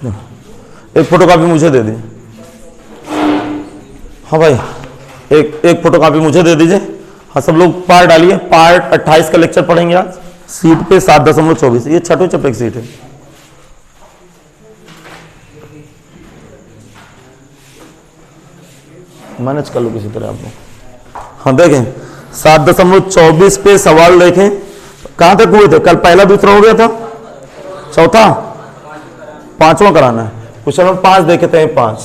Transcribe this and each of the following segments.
एक फोटोकॉपी मुझे दे दी। हाँ भाई, एक फोटोकॉपी मुझे दे दीजिए। हाँ सब लोग पार्ट डालिए। पार्ट 28 का लेक्चर पढ़ेंगे आज। सीट पे 7.24, ये छठवें चैप्टर की सीट है। मैनेज कर लो किसी तरह आप लोग। हाँ देखें 7.24 पे सवाल देखें। कहां तक हुए थे कल? पहला दूसरा हो गया था, चौथा पांचवा कराना है। क्वेश्चन नंबर 5 देखते हैं। 5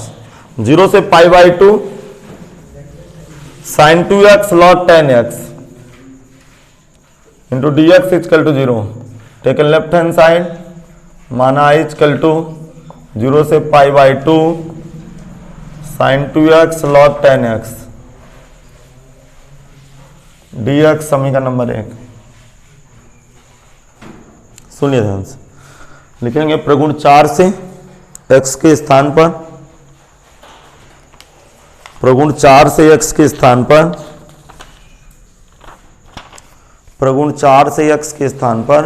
0 से π/2 sin 2x log 10x into dx equal to 0। Taken left hand side, माना i इक्वल टू 0 से π/2 sin 2x log 10x dx समीकरण नंबर 1। सुनिए ध्यान से, लिखेंगे प्रगुण 4 से x के स्थान पर, प्रगुण 4 से x के स्थान पर, प्रगुण 4 से x के स्थान पर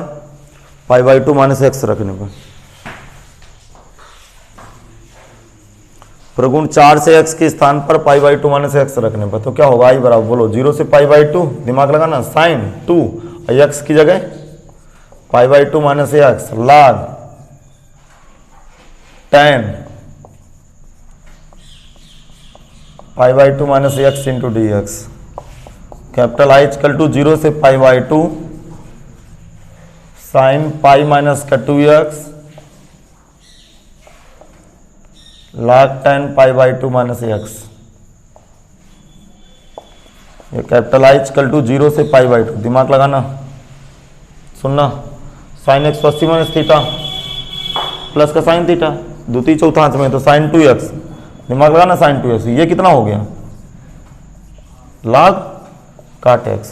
π/2 माइनस x रखने पर, प्रगुण 4 से x के स्थान पर π/2 माइनस x रखने पर, तो क्या होगा? i बराबर बोलो 0 से π/2, दिमाग लगाना, साइन 2 x की जगह π/2 minus x log 10 π/2 minus x into d x. Capital I equal to 0 से π/2 साइन पाई माइनस का 2x log 10 π/2 माइनस x। ये कैपिटल I इक्वल टू 0 से π/2, दिमाग लगाना, सुनना, साइन 180 माइनस थीटा प्लस का साइन थीटा, द्वितीय चौथांश में तो साइन 2x, दिमाग लगाना, साइन 2x। ये कितना हो गया? log काट x।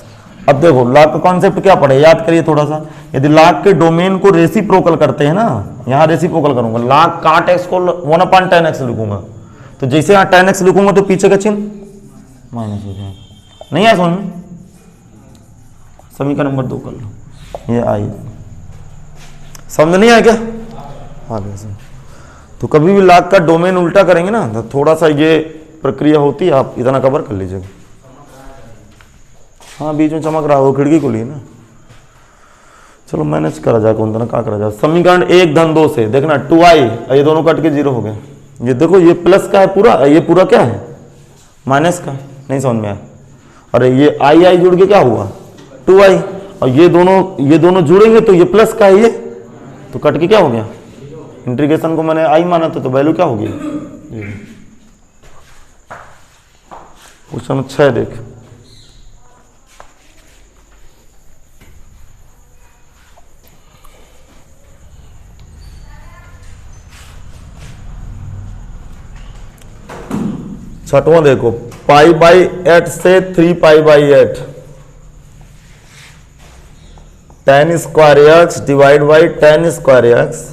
अब देखो log का कॉन्सेप्ट क्या पढ़े, याद करिए थोड़ा सा। यदि log के डोमेन को रेसिप्रोकल करते हैं ना, यहां रेसिप्रोकल करूंगा, log काट x को 1/10x लिखूंगा, तो जैसे यहां 10x लिखूंगा तो पीछे का चिन्ह माइनस हो जाएगा। नहीं है समझ में? समीकरण नंबर 2 कर लो, ये आई समझ नहीं आया क्या? आगे से तो कभी भी log का डोमेन उल्टा करेंगे ना तो थोड़ा सा ये प्रक्रिया होती है, आप इतना कवर कर लीजिएगा। हाँ बीच में चमक रहा हो, खिड़की खुली ना, चलो मैनेज करा जाए, कौन ना क्या करा जाए। समीकरण 1-2 से देखना 2i, ये दोनों कट के 0 हो गए। ये देखो ये प्लस का है पूरा, ये पूरा क्या है? माइनस का। नहीं समझ में आया? अरे ये i जुड़ के क्या हुआ? 2i, और ये दोनों जुड़ेंगे तो ये प्लस का है, ये तो कट के क्या हो गया? इंटीग्रेशन को मैंने i माना था तो वैल्यू क्या होगी? क्वेश्चन 6 देख, छठवां देखो, π/8 से 3π/8 tan square x divide by tan square x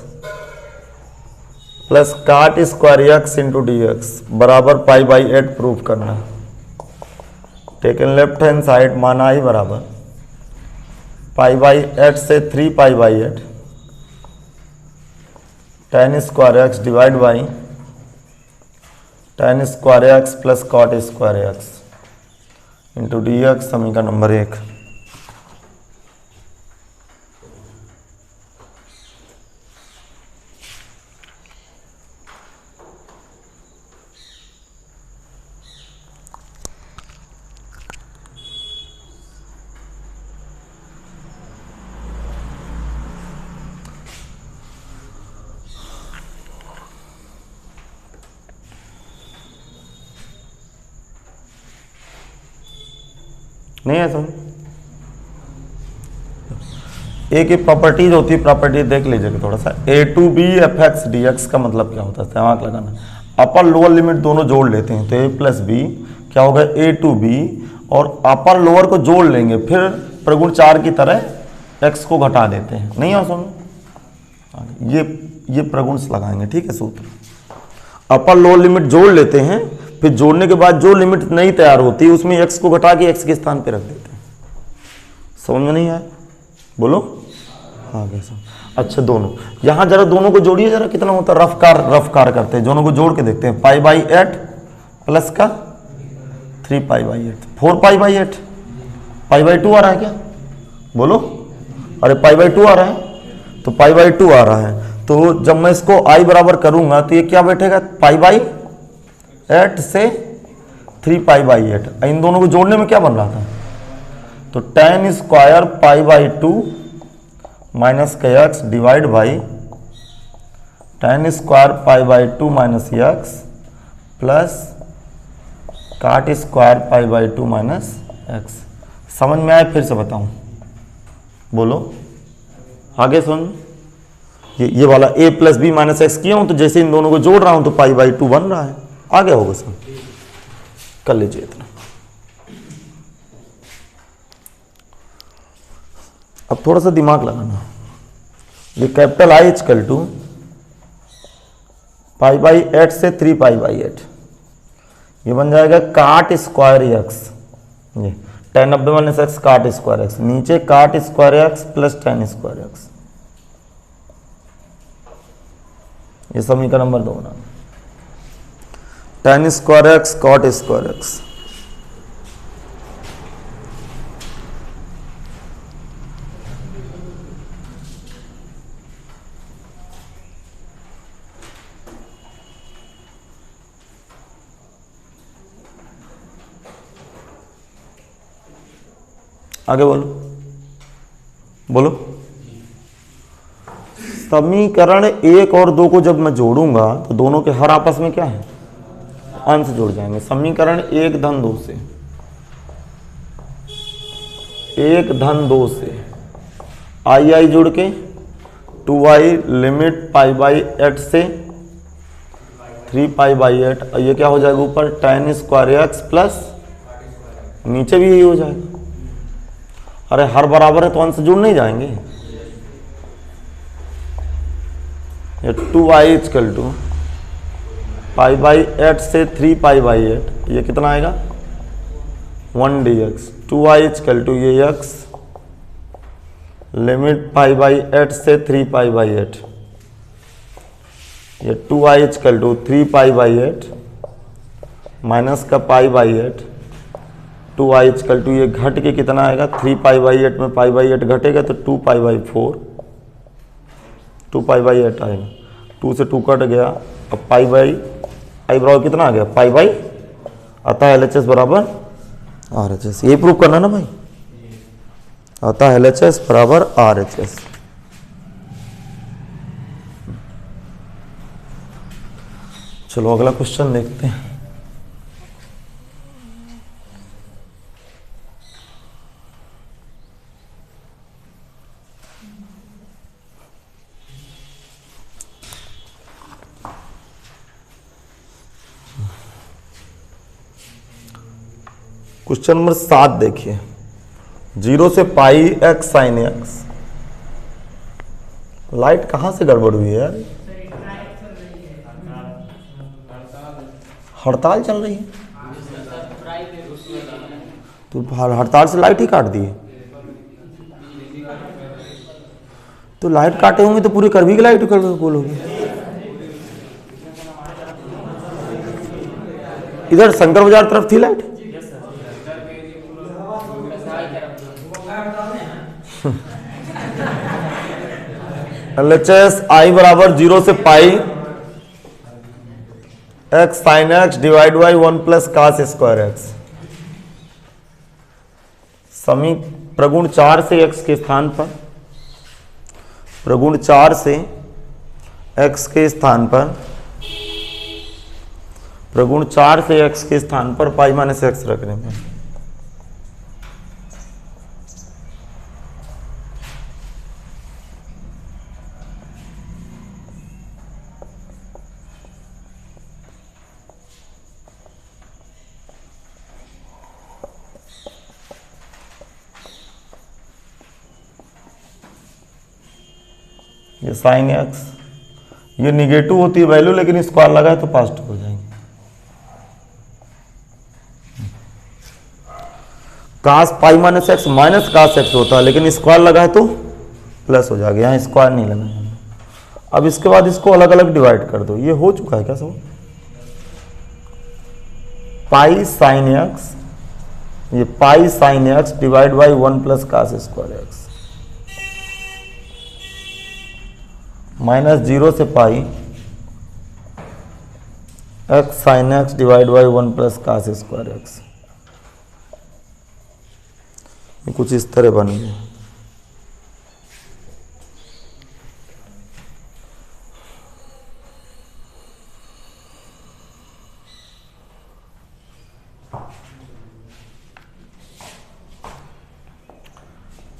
plus cot square x into d x बराबर π/8 प्रूफ करना। टेकन लेफ्ट हैंड साइड, माना i बराबर π/8 से 3π/8 tan square x divide by tan square x plus cot square x into d x समीकरण number 1। नहीं है समझ? एक ही प्रॉपर्टीज होती है, प्रॉपर्टी देख लीजिएगा थोड़ा सा। a to b fx dx का मतलब क्या होता है? दिमाग लगाना, अपर लोअर लिमिट दोनों जोड़ लेते हैं तो a प्लस बी क्या होगा? a टू b, और अपर लोअर को जोड़ लेंगे, फिर प्रगुण 4 की तरह x को घटा देते हैं। नहीं है समझ? ये प्रगुण लगाएंगे, ठीक है? सूत्र अपर लोअर लिमिट जोड़ लेते हैं, फिर जोड़ने के बाद जो लिमिट नई तैयार होती है उसमें x को घटा के x के स्थान पे रख देते हैं। समझ में नहीं आया? बोलो। हाँ कैसा? अच्छा दोनों, यहाँ जरा दोनों को जोड़िए जरा, कितना होता है, रफ कार करते हैं, दोनों को जोड़ के देखते हैं। पाई बाई 8 प्लस का 3 pi by 8, 4 pi by 8, pi by 2 आ रहा है क्या, बोलो, अरे पाई बाई 2 आ रहा है, तो पाई बाई 2 आ रहा है। तो जब मैं इसको आई बराबर करूंगा तो ये क्या बैठेगा, पाई बाई 8 से 3 पाई बाई 8, इन दोनों को जोड़ने में क्या बन रहा था, तो tan square pi by 2 minus का x divide by tan square pi by 2 minus x plus cot square pi by 2 minus x. समझ में आए, फिर से बताऊं, बोलो आगे सुन। ये वाला a plus b minus x किया हूं, तो जैसे इन दोनों को जोड़ रहा हूं तो पाई बाई 2 बन रहा है, आगे होगा सब, कर लीजिए इतना। अब थोड़ा सा दिमाग लगाना, ये capital I equal to pi by 8 से 3 पाई बाई 8, ये बन जाएगा काट स्क्वायर एक्स, ये tan 90 minus x cot square x, नीचे cot square x plus tan square x, ये समीकरण नंबर 2 बना। tan square x cot square x, आगे बोलो, बोलो। समीकरण 1 और 2 को जब मैं जोड़ूंगा तो दोनों के हर आपस में क्या है, अंश जुड़ जाएंगे। समीकरण 1 धन 2 से, 1 धन 2 से आई जुड़ के 2i लिमिट पाई बाई 8 से 3 पाई बाई 8, और ये क्या हो जाएगा ऊपर tan स्क्वायर एक्स प्लस नीचे भी यही हो जाएगा। अरे हर बराबर है तो अंश जुड़ नहीं जाएंगे। ये 2i equal to pi by 8 से 3 पाई बाई 8, ये कितना आएगा 1 dx, 2i इक्वल टू ये x लिमिट पाई बाई 8 से 3 पाई बाई 8, ये 2i equal to 3 pi by 8 minus का pi by 8, 2i equal to ये घट के कितना आएगा 3 पाई बाई 8 में पाई बाई 8 घटेगा तो 2 पाई बाई 4, 2 पाई बाई 8 आएगा, 2 से 2 कट गया, अब पाई बाई आई बराबर कितना आ गया पाई बाई, अतः LHS बराबर RHS, ये प्रूव करना ना भाई, अतः LHS बराबर RHS। चलो अगला क्वेश्चन देखते हैं। क्वेश्चन नंबर 7 देखिए, 0 से pi x sine x. Light कहाँ से गड़बड़ हुई है यार, हड़ताल चल रही है, तो हड़ताल से लाइट ही काट दी है, तो लाइट काटे होंगे तो पूरी करवी की लाइट कर बोलोगे। इधर शंकर बाजार तरफ थी लाइट, LHS आई बराबर 0 से pi x sine x divide by 1 plus cos square x. समी प्रगुण 4 से x के स्थान पर, प्रगुण 4 से x के स्थान पर, प्रगुण 4 से x के स्थान पर पाई माइनस एक्स रखने में ये साइन एक्स, ये निगेटिव होती है वैल्यू, लेकिन स्क्वायर लगा है तो पॉजिटिव हो जाएंगे। कास पाई माइनस एक्स होता है, लेकिन स्क्वायर लगा है तो प्लस हो जाएगा, यहाँ स्क्वायर नहीं लगाएंगे। अब इसके बाद इसको अलग अलग डिवाइड कर दो, ये हो चुका है क्या सब? पाई साइन एक्स, ये pi sine x divide by 1 plus cos square x, minus 0 से pi x sine x divide by 1 plus cos square x. कुछ इस तरह बन गया।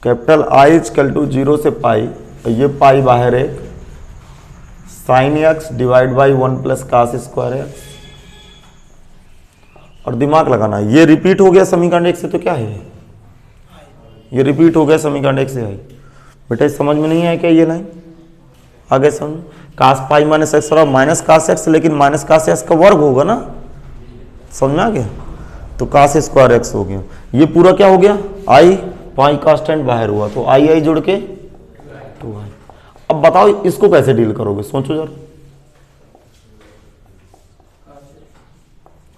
कैपिटल आई इक्वल टू 0 से पाई, ये पाई बाहर एक sine x divide by 1 plus cos square x. और दिमाग लगाना, ये रिपीट हो गया समीकरण एक से, तो क्या है ये रिपीट हो गया समीकरण एक से आई। बेटा समझ में नहीं आया क्या ये लाइन? आगे समझ, कास पाई माइनस एक्स और माइनस कास एक्स, लेकिन माइनस कास एक्स का वर्ग होगा ना, समझ में आ गया? तो कास स्क्वायर एक्स हो गया। ये पूरा क्या हो गया? आई, पाई कांस्टेंट बाहर हुआ तो आई आई जुड़ के 2i। अब बताओ इसको कैसे डील करोगे, सोचो जरा।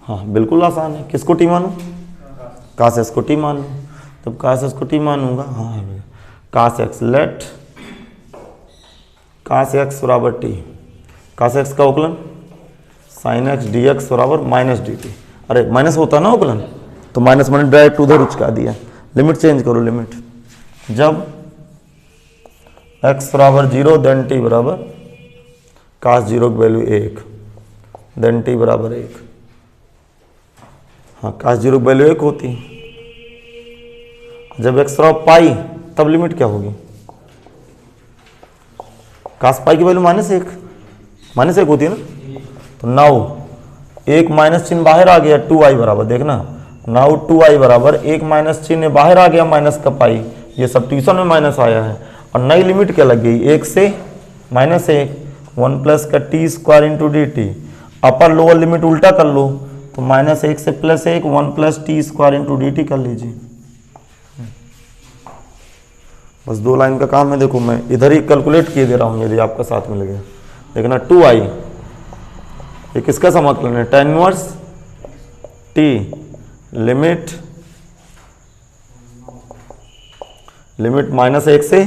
हाँ बिल्कुल आसान है। किसको टी मानू? कास एक्स को टी मान लो। तब कास एक्स को टी मानूंगा, हाँ है भैया, कास एक्स लेट कास एक्स बराबर टी, कास एक्स का उकलन साइन एक्स डी एक्स बराबर माइनस डी टी। अरे माइनस होता ना उकलन, तो माइनस मैंने डायरेक्ट उधर उचका दिया। लिमिट चेंज करो, लिमिट जब x बराबर 0 देन t बराबर कास 0 की वैल्यू 1 देन t बराबर 1। हाँ कास 0 की वैल्यू 1 होती, जब x बराबर पाई तब लिमिट क्या होगी? कास पाई की वैल्यू माइनस 1 होती है ना। तो नाउ एक माइनस चिन्ह बाहर आ गया, 2i बराबर, देखना नाउ 2i बराबर एक माइनस चिन्ह बाहर आ गया, माइनस का पाई, ये सब ट्यूशन में माइनस आया है। और नई लिमिट क्या लग गई? 1 से माइनस 1 प्लस का T square into d T. Upper lower limit उल्टा कर लो, तो माइनस 1 से plus 1 plus t square into d T कर लीजिए। बस 2 लाइन का काम है। देखो मैं इधर ही कैलकुलेट किए दे रहा हूँ, यदि आपका साथ में लगे देखना। 2i ये किसका समाकलन है? tan इनवर्स टी लिमिट माइनस 1 से,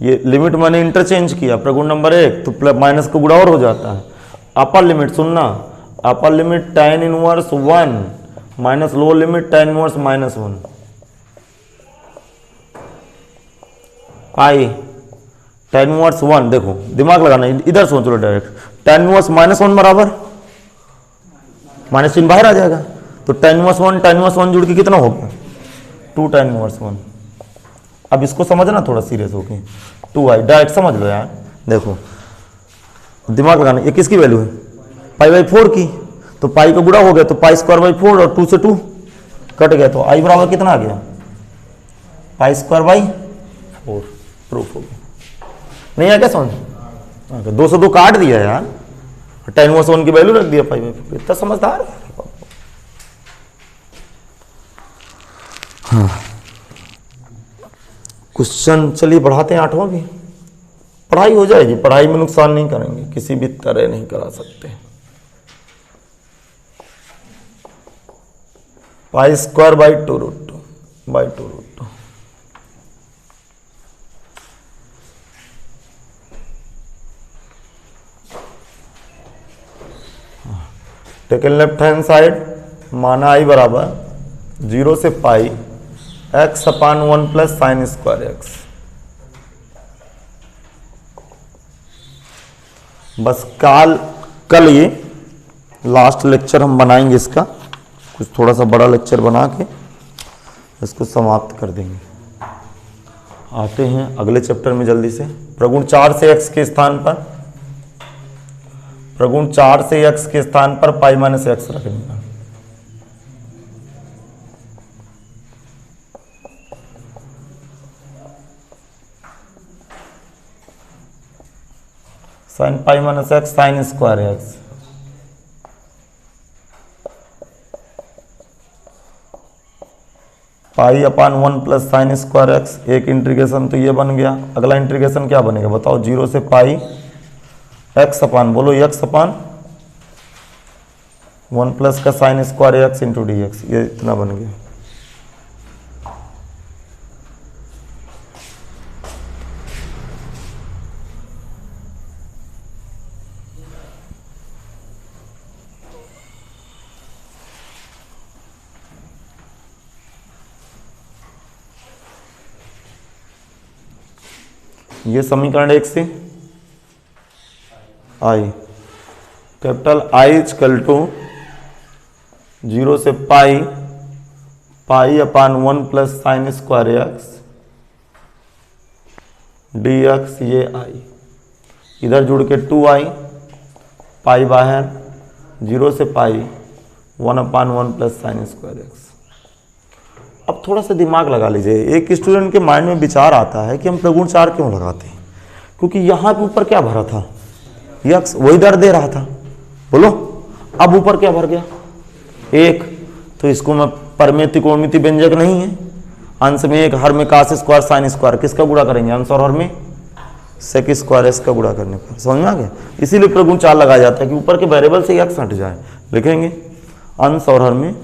ये लिमिट मैंने इंटरचेंज किया, प्रगुण नंबर 1 तो प्लस माइनस को गुणा और हो जाता है। अपर लिमिट सुनना, upper limit tan inverse 1 minus lower limit tan inverse minus 1 आई tan इनवर्स 1। देखो दिमाग लगाना, इधर सोच लो डायरेक्ट। tan इनवर्स माइनस 1 बराबर माइनस चिन्ह बाहर आ जाएगा, तो tan इनवर्स 1 जुड़ के कितना हो गया? 2 tan इनवर्स 1। अब इसको समझना थोड़ा सीरियस होके, 2i डायरेक्ट समझ लो यार। देखो दिमाग लगाना, ये किसकी वैल्यू है? पाई बाई 4 की, तो पाई का गुणा हो गया तो पाई स्क्वायर बाई 4 और 2 से 2 कट गया, तो i बराबर कितना आ गया? Pi square by 4। प्रूफ हो गया। नहीं आया क्या समझ? 2 से 2 काट दिया यार, tan इनवर्स 1 की वैल्यू रख दिया पाई बाई 4। इतना समझदार है। हाँ क्वेश्चन चलिए बढ़ाते हैं 8वां भी। पढ़ाई हो जाएगी, पढ़ाई में नुकसान नहीं करेंगे, किसी भी तरह नहीं करा सकते। Pi square by 2√2 taken left hand side, माना i बराबर 0 से पाई x अपान 1 प्लस साइन स्क्वायर एक्स। बस कल ये लास्ट लेक्चर हम बनाएंगे इसका, कुछ थोड़ा सा बड़ा लेक्चर बना के इसको समाप्त कर देंगे। आते हैं अगले चैप्टर में जल्दी से। प्रगुण 4 से x के स्थान पर, प्रगुण 4 से x के स्थान पर पाई माइनस एक्स रखेंगे। Sine pi minus x sine square x, pi upon 1 plus sine square x, एक इंटीग्रेशन तो ये बन गया। अगला इंटीग्रेशन क्या बनेगा बताओ, 0 से पाई एक्स अपान, बोलो एक्स अपान 1 प्लस का sign square x into d x, ये इतना बन गया। ये समीकरण 1 से आई, कैपिटल आई इक्वल टू 0 से पाई, पाई upon 1 plus sine square x d x, ये आई इधर जुड़ के 2i, पाई बाहर, 0 से पाई 1 अपान 1 प्लस साइन स्क्वायर एक्स। अब थोड़ा सा दिमाग लगा लीजिए, एक स्टूडेंट के माइंड में विचार आता है कि हम प्रगुण 4 क्यों लगाते हैं, क्योंकि यहाँ पे ऊपर क्या भरा था, यक्स वही दर दे रहा था, बोलो अब ऊपर क्या भर गया 1, तो इसको मैं परमेय त्रिकोणमिति व्यंजक नहीं है, अंश में 1 हर में कास स्क्वायर साइन स्क्वायर, किसका गुणा करेंगे अंश और हर में सेक स्क्वायर एस का गुणा करने पर, समझ में आ गया। इसीलिए प्रगुण 4 लगाया जाता है कि ऊपर के वेरिएबल से यक्स हट जाए, लिखेंगे अंश और हर में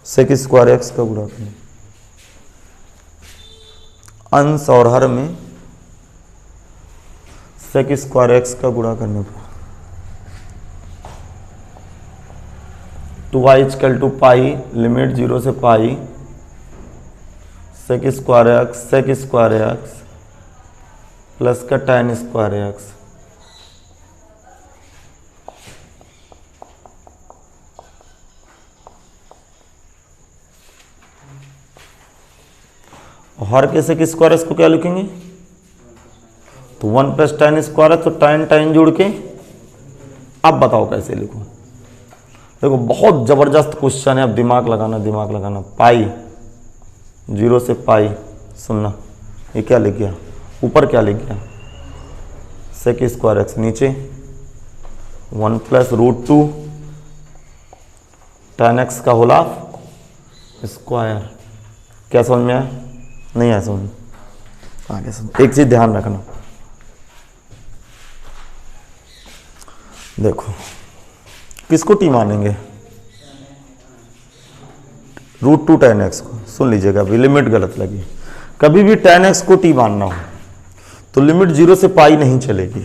सेक स्क्वायर एक्स का गुणा करें, अंश और हर में सेक स्क्वायर एक्स का गुणा करने पर 2i equal to pi, limit 0 से पाई सेक स्क्वायर एक्स प्लस का tan स्क्वायर एक्स, हर के सेक स्क्वायर एक्स को क्या लिखेंगे, तो 1 प्लस tan स्क्वायर है, तो tan जोड़ के, अब बताओ कैसे लिखूं। देखो बहुत जबरदस्त क्वेश्चन है, अब दिमाग लगाना। पाई 0 से पाई, सुनना ये क्या लिख गया, ऊपर क्या लिख गया सेक स्क्वायर एक्स, नीचे 1 प्लस √2 tan एक्स का होल हाफ स्क्वायर। क्या समझ में आया, नहीं आया समझ, आगे समझ। एक चीज ध्यान रखना, देखो किसको टी मानेंगे, √2 tan एक्स को, सुन लीजिएगा अभी लिमिट गलत लगी, कभी भी tan एक्स को टी मानना हो तो लिमिट 0 से पाई नहीं चलेगी,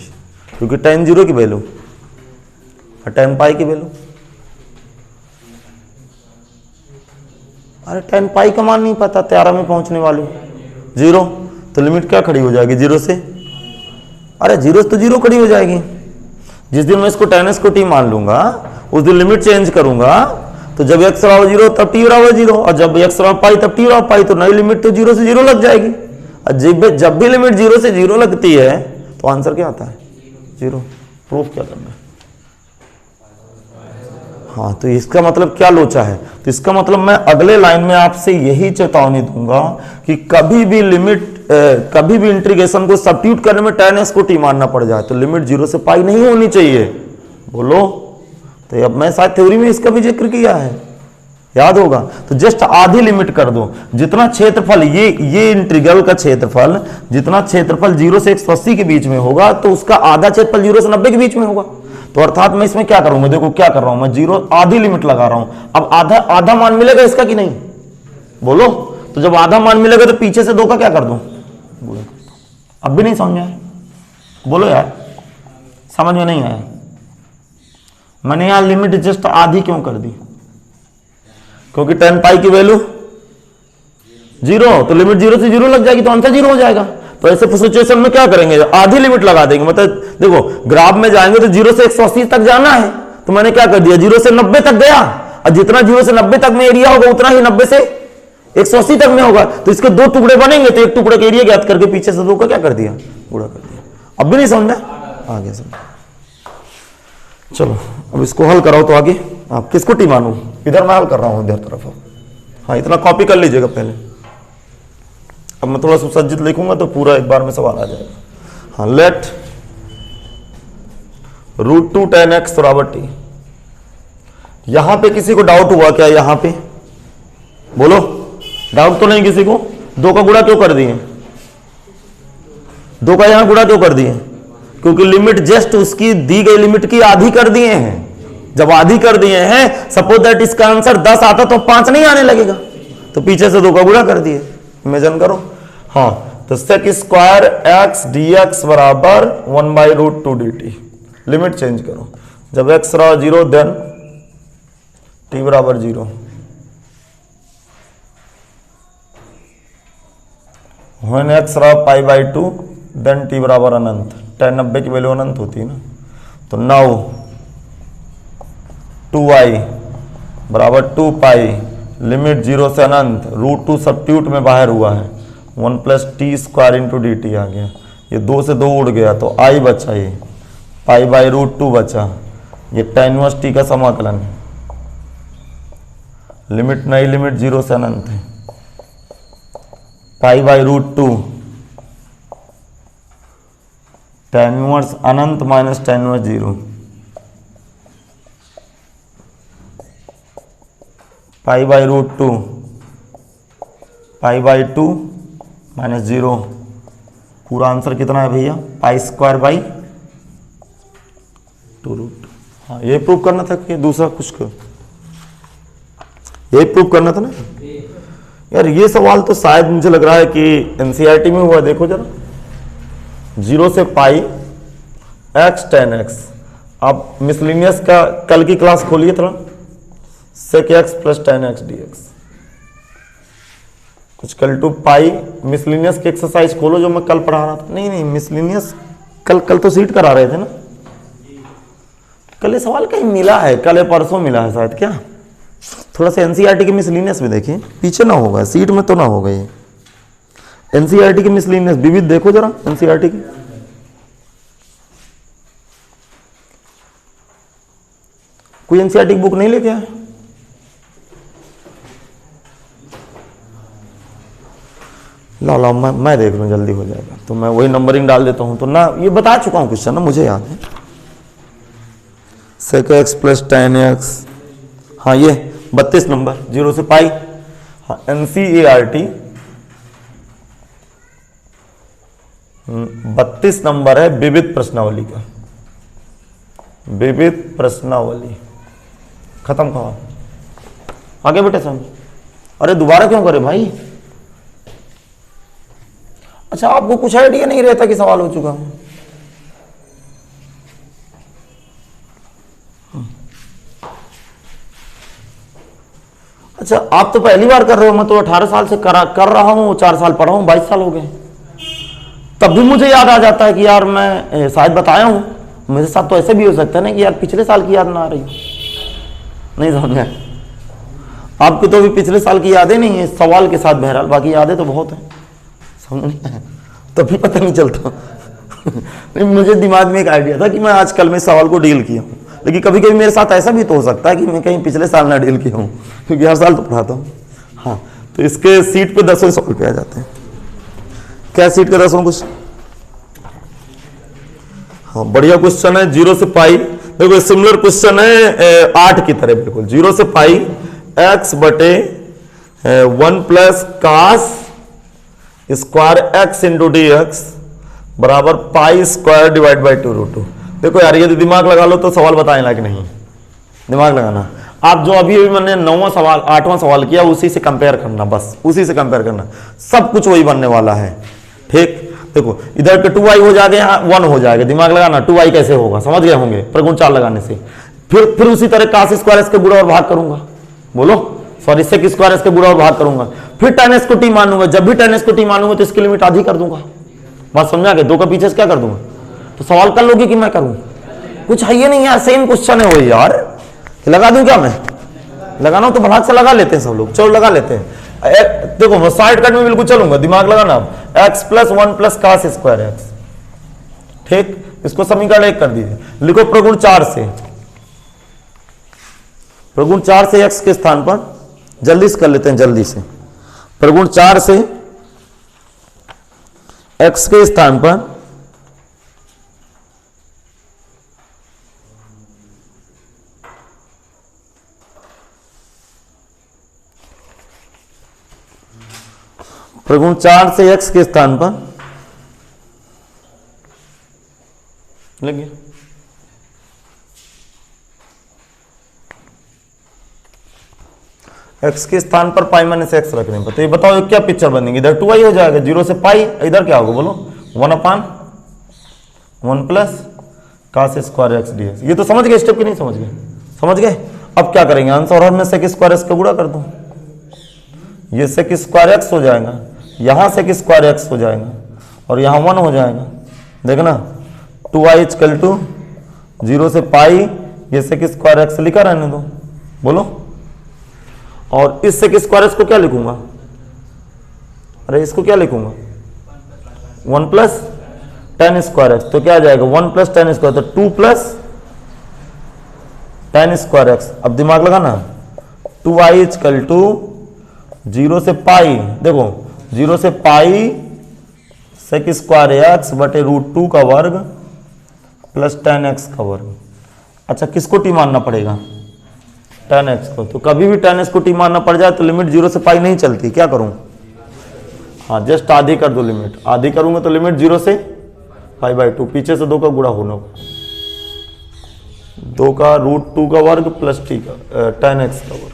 क्योंकि tan 0 की वैल्यू और tan पाई की वैल्यू, अरे tan पाई का मान नहीं पता, 13 में पहुंचने वाली 0, तो लिमिट क्या खड़ी हो जाएगी 0 से, अरे 0 तो 0 खड़ी हो जाएगी। जिस दिन मैं इसको tan एक्स को टी मान लूंगा उस दिन लिमिट चेंज करूंगा, तो जब x बराबर 0 तब t बराबर 0, और जब x बराबर पाई तब t बराबर पाई, तो नई लिमिट तो 0 से 0 लग जाएगी। और जब भी लिमिट 0 से 0 लगती है तो आंसर क्या आता है 0। प्रूफ क्या करना है, हाँ तो इसका मतलब क्या लोचा है, तो इसका मतलब मैं अगले लाइन में आपसे यही चेतावनी दूंगा कि कभी भी लिमिट कभी भी इंटीग्रेशन को सब्स्टिट्यूट करने में tan एक्स को टी मानना पड़ जाए तो लिमिट 0 से पाई नहीं होनी चाहिए, बोलो। तो अब मैं शायद थ्योरी में इसका भी जिक्र किया है, याद होगा। तो जस्ट आधी लिमिट कर दो, जितना क्षेत्रफल ये इंटीग्रल का क्षेत्रफल, जितना क्षेत्रफल 0 से 180 के बीच में होगा तो उसका आधा क्षेत्रफल 0 से 90 के बीच में होगा। तो अर्थात मैं इसमें क्या करूंगा, देखो क्या कर रहा हूं मैं, 0 आधी लिमिट लगा रहा हूं। अब आधा मान मिलेगा इसका कि नहीं, बोलो। तो जब आधा मान मिलेगा तो पीछे से 2 का क्या कर दूं, अब भी नहीं समझ में आया, बोलो यार, समझ में नहीं आया। मैंने यहां लिमिट जस्ट आधी क्यों कर दी, क्योंकि tan पाई की वैल्यू 0, तो लिमिट 0 से 0 लग जाएगी तो आंसर 0 हो जाएगा। तो ऐसे सिचुएशन में क्या करेंगे, आधी लिमिट लगा देंगे। मतलब देखो ग्राफ में जाएंगे तो 0 से 180 तक जाना है, तो मैंने क्या कर दिया 0 से 90 तक गया, और जितना 0 से 90 तक में एरिया होगा उतना ही 90 से 180 तक में होगा। तो इसके 2 टुकड़े बनेंगे, तो एक टुकड़े का एरिया ज्ञात करके पीछे से 2 का क्या कर दिया, गुणा कर दिया। अब भी नहीं समझना, आगे समझ। चलो अब इसको हल कराओ, तो आगे आप किसको टी मानू, इधर मैं हल कर रहा हूं इधर तरफ। हाँ इतना कॉपी कर लीजिएगा पहले, अब मैं थोड़ा सुसज्जित लिखूंगा तो पूरा एक बार में सवाल आ जाएगा। हाँ, लेट √2 tan x बराबर t। यहां पे किसी को डाउट हुआ क्या, यहां पे बोलो, डाउट तो नहीं किसी को? 2 का गुणा क्यों कर दिए? 2 का यहां गुणा क्यों कर दिए? क्योंकि लिमिट जस्ट उसकी दी गई लिमिट की आधी कर दिए हैं। जब आधी कर दिए हैं, सपोज दैट इसका आंसर 10 आता तो 5 नहीं आने लगेगा, तो पीछे से 2 का गुणा कर दिए। इमेजिन करो। हाँ, तो sec square x d x बराबर 1/√2 dt। लिमिट चेंज करो। जब x रहा 0 देन t बराबर 0। when x रहा π/2 देन t बराबर अनंत। tan 90 की वैल्यू अनंत होती है ना। तो नाउ 2i बराबर 2π लिमिट 0 से अनंत √2 सब्स्टिट्यूट में बाहर हुआ है 1 + t² इंटू dt आ गया। ये 2 से 2 उड़ गया तो i बचा, ये π/√2 बचा, ये tan 1t का समाकलन है। लिमिट नई लिमिट 0 से अनंत है, π/√2 tan 1 अनंत माइनस tan 1 0, π/√2 π/2 माइनस 0। पूरा आंसर कितना है भैया? π² √2। हाँ, ये प्रूव करना था कि दूसरा कुछ को ये प्रूव करना था ना यार। ये सवाल तो शायद मुझे लग रहा है कि एनसीईआरटी में हुआ। देखो जरा, 0 से पाई x tan x। आप मिसलिनियस का कल की क्लास खोलिए थोड़ा, sec x + tan x dx। कुछ कल टू पाई मिसलिनियस की एक्सरसाइज खोलो जो मैं कल पढ़ा रहा था। नहीं मिसलिनियस कल तो सीट करा रहे थे ना। कल ये सवाल कहीं मिला है, कल या परसों मिला है शायद। क्या थोड़ा सा एनसीईआरटी की मिसलिनियस भी देखिए, पीछे ना होगा, सीट में तो ना होगा। ये एनसीईआरटी की मिसलिनियस विविध देखो जरा, एनसीईआरटी की। कोई एनसीईआरटी की बुक नहीं लेके आया? ला मैं देख लूँ, जल्दी हो जाएगा। तो मैं वही नंबरिंग डाल देता हूँ। तो ना ये बता चुका हूँ क्वेश्चन ना, मुझे याद है। sec x + tan x। हाँ, ये 32 नंबर 0 से पाई। हाँ, एनसीईआरटी 32 नंबर है विविध प्रश्नावली का। विविध प्रश्नावली खत्म करो, आगे बेटे सब। अरे दोबारा क्यों करे भाई? अच्छा, आपको कुछ आइडिया नहीं रहता कि सवाल हो चुका है? अच्छा, आप तो पहली बार कर रहे हो। मैं तो 18 साल से कर रहा हूं, 4 साल पढ़ा हूं, 22 साल हो गए। तब भी मुझे याद आ जाता है कि यार मैं शायद बताया हूं। मेरे साथ तो ऐसे भी हो सकता है ना कि यार पिछले साल की याद ना आ रही हो। नहीं समझ में? आपकी तो अभी पिछले साल की यादें नहीं है सवाल के साथ, बहरहाल बाकी यादें तो बहुत हैं। समझ नहीं आया तभी पता नहीं चलता। नहीं, मुझे दिमाग में एक आइडिया था कि मैं आज कल में सवाल को डील किया हूँ, लेकिन कभी कभी मेरे साथ ऐसा भी तो हो सकता है कि मैं कहीं पिछले साल ना डील किया हूँ, क्योंकि हर साल तो पढ़ाता हूँ। हाँ, तो इसके सीट पे 10वें सवाल पे आ जाते हैं। क्या सीट का 10वां क्वेश्चन? हाँ, बढ़िया क्वेश्चन है। 0 से पाई, देखो सिमिलर क्वेश्चन है 8 की तरह बिल्कुल। 0 से पाई x बटे 1 + cos square x into d x बराबर π² / 2√2। देखो यार, ये दिमाग लगा लो तो सवाल बताएं कि नहीं। दिमाग लगाना। आप जो अभी मैंने 9वां सवाल 8वां सवाल किया उसी से कंपेयर करना, बस उसी से कंपेयर करना। सब कुछ वही बनने वाला है। ठीक, देखो इधर के 2i हो जाएगा, यहाँ 1 हो जाएगा। दिमाग लगाना, 2i कैसे होगा समझ गए होंगे, प्रगुण 4 लगाने से। फिर उसी तरह cos स्क्वायर इसके गुणा और भाग करूंगा, बोलो सॉरी sec स्क्वायर इसके गुणा और भाग करूंगा। फिर tan s को t मानूंगा, जब भी tan s को t मानूंगा तो इसकी लिमिट आधी कर दूंगा। बात समझा के? 2 का पीछे से क्या कर दूंगा? तो सवाल कर लोगे कि मैं करूं? कुछ है ये नहीं यार, सेम क्वेश्चन है वही यार। लगा दूं क्या मैं? लगाना हो तो भड़ाक से लगा लेते हैं सब लोग। चलो लगा लेते हैं। देखो मैं शॉर्टकट में बिल्कुल चलूंगा, दिमाग लगाना। x + 1 + cos square x। ठीक, इसको समीकरण 1 कर दीजिए। लिखो प्रगुण 4 से, प्रगुण 4 से x के स्थान पर जल्दी से कर लेते हैं, जल्दी से। प्रगुण 4 से x के स्थान पर प्रगुण 4 से x के स्थान पर लगे x के स्थान पर पाई माइनस एक्स रखने पर, तो ये बताओ क्या पिक्चर बनेगी? इधर 2i हो जाएगा, 0 से पाई, इधर क्या होगा बोलो? 1/1 plus cos square x d x. ये तो समझ गए स्टेप की नहीं समझ गए? समझ गए। अब क्या करेंगे? आंसर और में सेक स्क्वायर एक्स का गुणा कर दो, ये सेक स्क्वायर एक्स हो जाएगा, यहाँ सेक स्क्वायर एक्स हो जाएगा और यहाँ 1 हो जाएगा। देखना 2i इक्वल टू 0 से पाई, ये सेक स्क्वायर एक्स लिखा रहने दो, बोलो। और इस सेक स्क्वायर एक्स को क्या लिखूंगा? अरे इसको क्या लिखूंगा? 1 प्लस टेन स्क्वायर एक्स, तो क्या आ जाएगा? 1 प्लस टेन स्क्वायर, तो 2 प्लस टेन स्क्वायर एक्स। अब दिमाग लगाना, 2i इक्वल टू 0 से पाई, देखो 0 से पाई सेक स्क्वायर एक्स बटे √2 का वर्ग प्लस टेन एक्स का वर्ग। अच्छा किसको टी मानना पड़ेगा? टेन एक्स को। तो कभी भी टेन एक्स को टी मानना पड़ जाए तो लिमिट 0 से पाई नहीं चलती, क्या करूं? हाँ जस्ट आधी कर दो लिमिट, आधी करूंगा तो लिमिट 0 से पाई/2, पीछे से 2 का गुणा होना, 2 का √2 का वर्ग प्लस टी का टेन एक्स का वर्ग।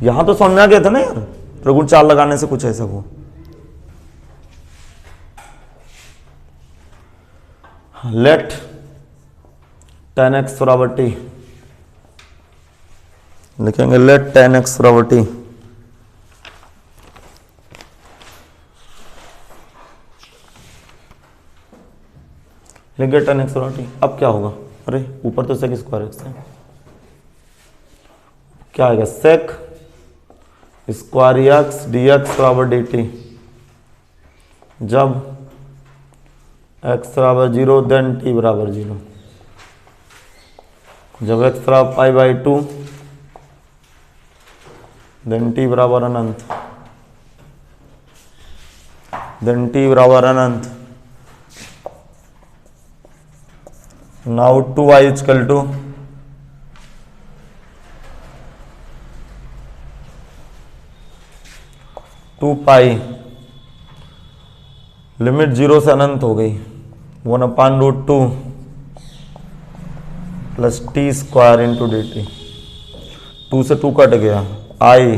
यहां तो समझ में आ गया था ना यार, प्रगुण 4 लगाने से कुछ ऐसा हुआ। लेट टेन एक्स बराबर टी, लिखेंगे लेट टेन एक्स बराबर टी, लिखेंगे टेन एक्स बराबर टी। अब क्या होगा? अरे ऊपर तो सेक स्क्वायर एक्स है, क्या आएगा? Sec square x d x बराबर डी टी। जब x बराबर 0 देन t बराबर 0, जब x बराबर पाई/2 देन t बराबर अनंत, देन t बराबर अनंत। Now 2i equal to 2 pi, limit 0 से अनंत हो गई, 1/√2 plus t square into d t. 2 से 2 कट गया, आई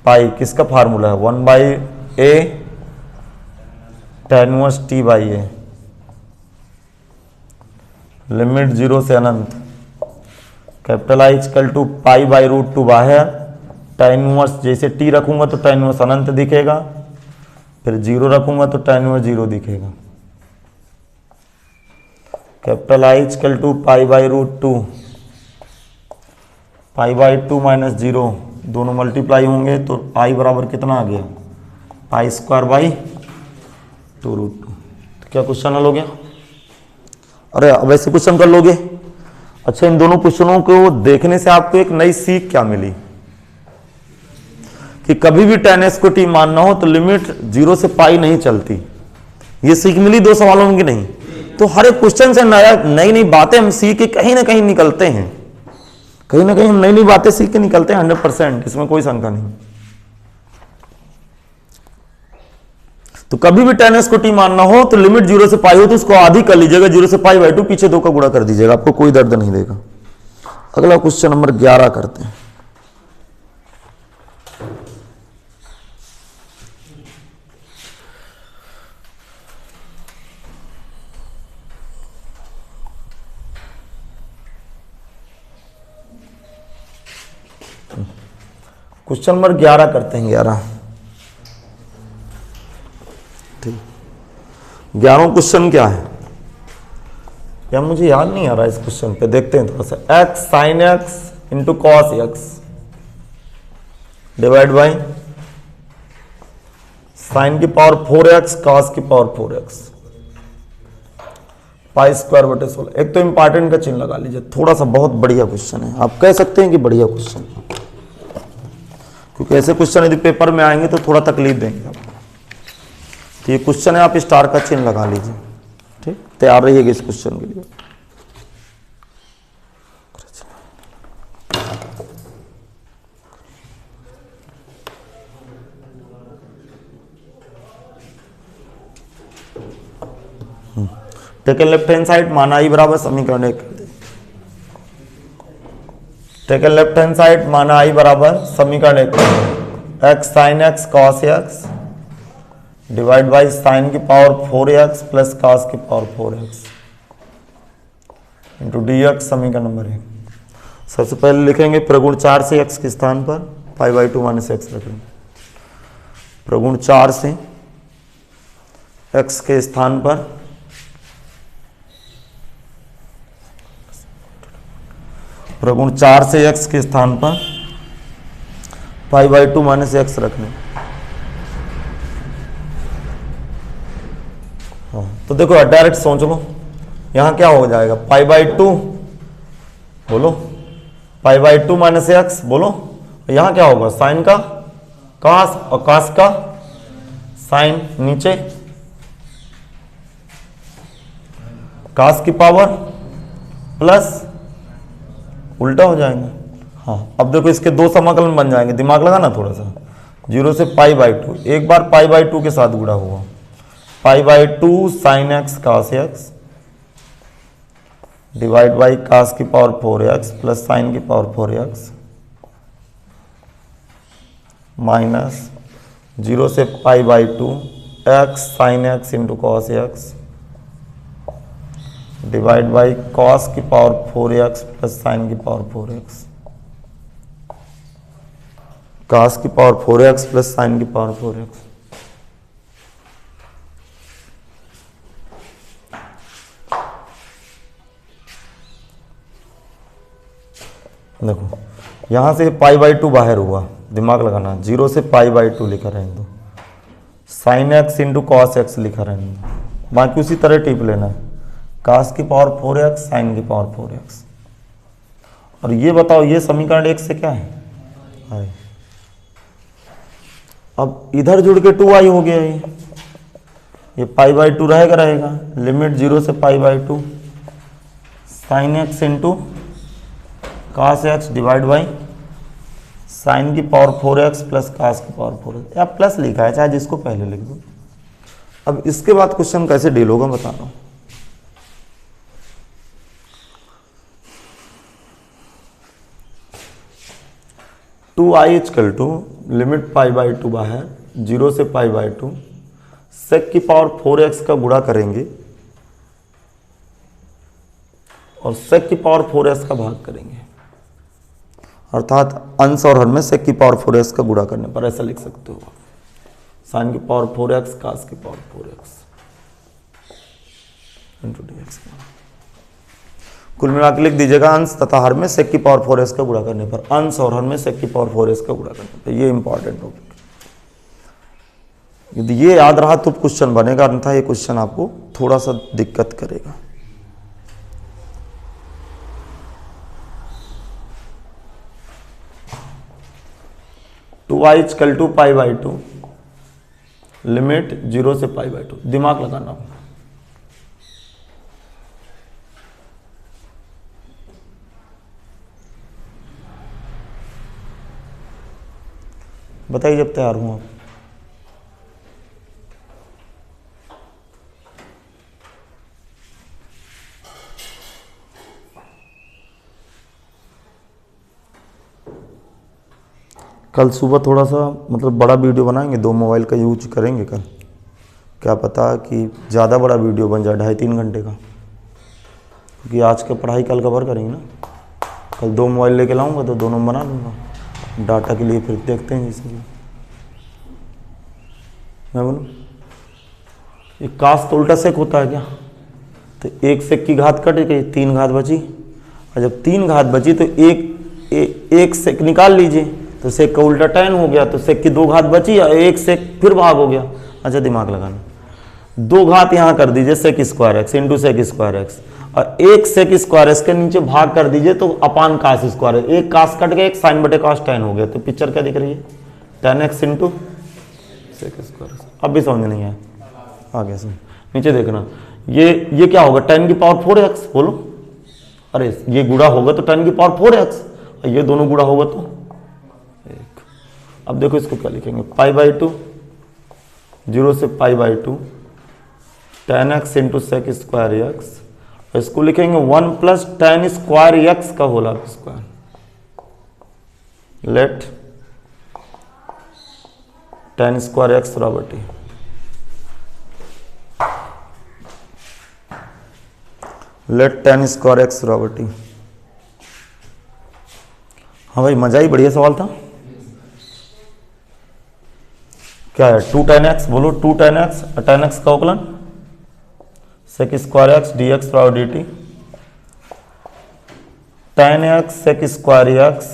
पाई किसका फार्मूला है? 1/a tan inverse t/a, limit 0 से अनंत, कैपिटल आई इक्वल टू पाई/√2 बाहर, tan इनवर्स जैसे t रखूंगा तो tan इनवर्स अनंत दिखेगा, फिर 0 रखूंगा तो tan इनवर्स 0 दिखेगा। कैपिटल आई इक्वल टू पाई/√2, पाई/2 माइनस 0, दोनों मल्टीप्लाई होंगे तो आई बराबर कितना आ गया? Pi square by 2√2। तो क्या क्वेश्चन हल हो गया? अरे अब ऐसे क्वेश्चन कर लोगे? अच्छा इन दोनों क्वेश्चनों को देखने से आपको एक नई सीख क्या मिली कि कभी भी tan x को t मानना हो तो लिमिट 0 से पाई नहीं चलती। ये सीख मिली 2 सवालों में कि नहीं? तो हर एक क्वेश्चन से नई नई बातें हम सीख के कहीं ना कहीं निकलते हैं, कहीं ना कहीं हम नई नई बातें सीख के निकलते हैं 100%, इसमें कोई शंका नहीं। तो कभी भी tan x को t मानना हो तो लिमिट 0 से पाई हो तो उसको आधी कर लीजिएगा, 0 से पाई/2, पीछे 2 का गुणा कर दीजिएगा, आपको कोई दर्द नहीं देगा। अगला क्वेश्चन नंबर 11 करते हैं। क्वेश्चन नंबर 11 करते हैं। 11 ठीक, 11वां क्वेश्चन क्या है यार? मुझे याद नहीं आ रहा इस क्वेश्चन पे, देखते हैं थोड़ा सा। x sign x into cos x divide by sine की पावर 4x कॉस की पावर 4x पाई स्क्वायर बटे 16। एक तो इंपॉर्टेंट का चिन्ह लगा लीजिए, थोड़ा सा बहुत बढ़िया क्वेश्चन है, आप कह सकते हैं कि बढ़िया क्वेश्चन, क्योंकि ऐसे क्वेश्चन यदि पेपर में आएंगे तो थोड़ा तकलीफ देंगे आपको। तो ये क्वेश्चन है, आप स्टार का चिन्ह लगा लीजिए, ठीक, तैयार रहिएगा इस क्वेश्चन के लिए। टेकन लेफ्ट हैंड साइड माना आई बराबर समीकरण 1 कर दे। टेकन लेफ्ट हैंड साइड माना आई बराबर समीकरण 1 कर दे। X sine x cos x divide by sine की पावर 4x प्लस कॉस की power 4x into d x समीकरण नंबर 1। सबसे पहले लिखेंगे प्रगुण 4 से x के स्थान पर पाई बाई 2 माइनस एक्स रखेंगे। प्रगुण 4 से x के स्थान पर प्रगुण 4 से x के स्थान पर पाई बाई 2 माइनस एक्स रखने। हाँ, तो देखो डायरेक्ट सोच लो, यहां क्या हो जाएगा पाई बाई 2 बोलो, पाई बाई 2 माइनस एक्स बोलो, यहां क्या होगा साइन का कास और कास का साइन, नीचे कास की पावर प्लस उल्टा हो जाएंगे। हाँ अब देखो इसके दो समाकलन बन जाएंगे, दिमाग लगाना थोड़ा सा। 0 से पाई बाई 2, एक बार पाई बाई 2 के साथ गुणा हुआ, pi by 2 sine x cos x divide by cos की पावर 4x प्लस साइन की पावर 4x माइनस 0 से pi by 2 x sine x into cos x divide by cos की पावर 4x प्लस साइन की power 4x cos की power 4x plus sine की power 4x। देखो यहां से pi by 2 बाहर हुआ, दिमाग लगाना। 0 से पाई बाई 2 लिखा रहने दो, sign x into cos x लिखा रहने दो, बाकी उसी तरह टिप लेना है। कास की पावर 4x साइन की पावर 4x। और ये बताओ ये समीकरण 1 से क्या है? अब इधर जुड़ के 2i हो गया, ये पाई बाई 2 रहेगा। लिमिट 0 से pi by 2 sine x into cos x divide by sine की पावर 4x प्लस कास की पावर 4x, या प्लस लिखा है चाहे जिसको पहले लिख दो। अब इसके बाद क्वेश्चन कैसे डील होगा बता रहा हूं। Two I equal to limit pi by 2 बाहर 0 से पाई बाई 2 सेक की पावर 4x का गुणा करेंगे और सेक की पावर 4x का भाग करेंगे, अर्थात अंश और हर में सेक की पावर 4x का गुणा करने पर ऐसा लिख सकते हो, साइन की पावर 4x कास की पावर 4x इंटू dx। कुल मिला के लिख दीजिएगा अंश तथा हर में सेक की पावर 4x का गुणा करने पर, अंश और हर में सेक की पावर 4x का गुणा करने पर। ये इंपॉर्टेंट टॉपिक, यदि ये याद रहा तो क्वेश्चन बनेगा, अन्यथा ये क्वेश्चन आपको थोड़ा सा दिक्कत करेगा। Two I equal to pi by 2 limit 0 से पाई बाई 2, दिमाग लगाना। बताइए जब तैयार हूं आप। कल सुबह थोड़ा सा मतलब बड़ा वीडियो बनाएंगे, 2 मोबाइल का यूज करेंगे कल, क्या पता कि ज़्यादा बड़ा वीडियो बन जाए 2.5-3 घंटे का, क्योंकि आज का पढ़ाई कल कवर करेंगे ना। कल 2 मोबाइल लेके लाऊंगा तो दोनों बना लूँगा डाटा के लिए, फिर देखते हैं जैसे मैं बोलूँ। ये कास तो उल्टा सेक होता है क्या? तो एक सेक की घात कट गई, 3 घात बची, और जब 3 घात बची तो एक सेक निकाल लीजिए, तो सेक का उल्टा tan हो गया, तो सेक की 2 घात बची और एक सेक फिर भाग हो गया। अच्छा दिमाग लगाना, 2 घात यहाँ कर दीजिए sec square x into sec square x, और एक सेक स्क्वायर एक्स के नीचे भाग कर दीजिए तो अपान कास स्क्वायर, एक कास कट गया, एक साइन बटे कास tan हो गया। तो पिक्चर क्या दिख रही है? tan x into sec square x. अब भी समझ नहीं आया, आ गया समझ। नीचे देखना, ये क्या होगा? tan की पावर 4x बोलो, अरे ये गुणा होगा तो tan की पावर 4x, और ये दोनों गुणा होगा तो 1। अब देखो इसको क्या लिखेंगे, पाई बाई 2 0 से pi by 2 tan x into sec square x, इसको लिखेंगे 1 प्लस टेन स्क्वायर एक्स का whole square. Let tan square x बराबर t. Let tan square x बराबर टी। हाँ भाई, मजा ही बढ़िया सवाल था। क्या है, 2 tan x, बोलो 2 tan x, tan x का अवकलन sec square x d x बराबर d t. tan x sec square x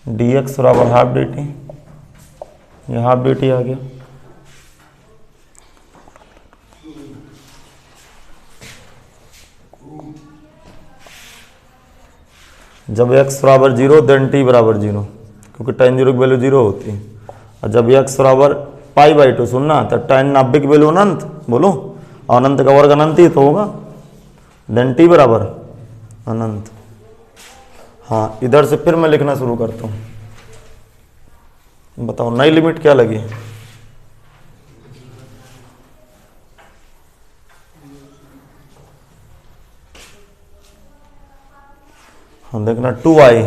d x बराबर हाफ डी टी। ये हाफ डी टी आ गया। जब x बराबर 0 देन t बराबर 0, क्योंकि tan 0 की वैल्यू 0 होती है। और जब x बराबर पाई बाई 2, सुनना, तो tan 90 की वैल्यू अनंत, बोलो, और अनंत का वर्ग अनंत ही तो होगा, देन t बराबर अनंत। हाँ, इधर से फिर मैं लिखना शुरू करता हूँ। बताओ नई लिमिट क्या लगी? हम देखना 2i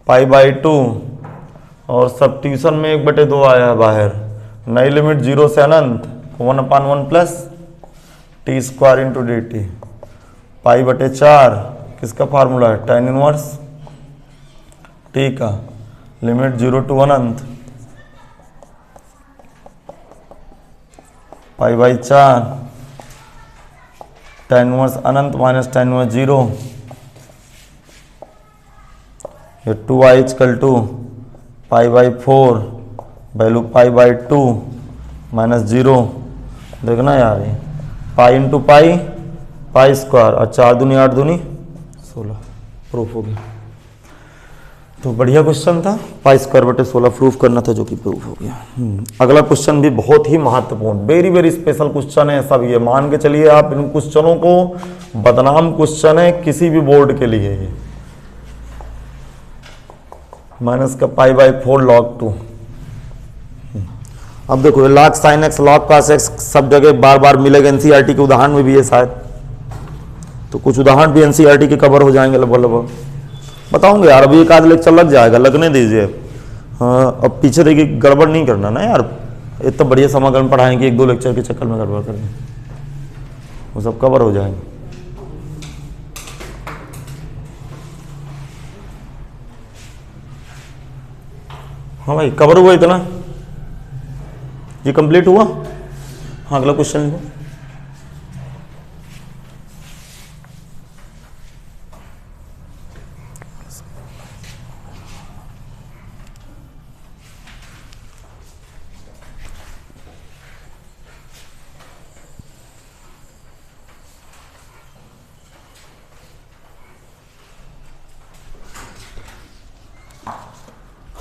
पाई बाई 2 और सब्स्टिट्यूशन में 1/2 आया है बाहर। नई लिमिट 0 से अनंत 1/1 plus t square into d t. Pi बटे 4 किसका फार्मूला है? tan इनवर्स टी का। लिमिट 0 टू अनंत पाई बाई 4 tan इनवर्स अनंत माइनस tan इनवर्स 0। ये 2i equal to pi by 4 value pi by 2 minus 0। देखना यार, ये pi into pi, pi square, और 4 दूनी 8 दूनी 16, प्रूफ हो गया। तो बढ़िया क्वेश्चन था, पाई स्क्वायर बटे 16 प्रूफ करना था, जो कि प्रूफ हो गया। अगला क्वेश्चन भी बहुत ही महत्वपूर्ण, वेरी वेरी स्पेशल क्वेश्चन है। सब ये मान के चलिए आप, इन क्वेश्चनों को बदनाम क्वेश्चन है किसी भी बोर्ड के लिए। ये माइनस का पाई बाई 4 log 2। अब देखो, log sin x log cos x सब जगह बार बार मिलेगा, एनसीईआरटी के उदाहरण में भी है शायद, तो कुछ उदाहरण भी एनसीईआरटी के कवर हो जाएंगे लगभग लगभग। बताऊंगे यार, अभी एक आध लेक्चर लग जाएगा, लगने दीजिए। हाँ, अब पीछे देखिए, गड़बड़ नहीं करना ना यार। इतना बढ़िया समागम पढ़ाएंगे, 1-2 लेक्चर के चक्कर में गड़बड़ करेंगे, वो सब कवर हो जाएंगे। हाँ भाई, कवर हुआ इतना, ये कंप्लीट हुआ। हाँ, अगला क्वेश्चन लिखो।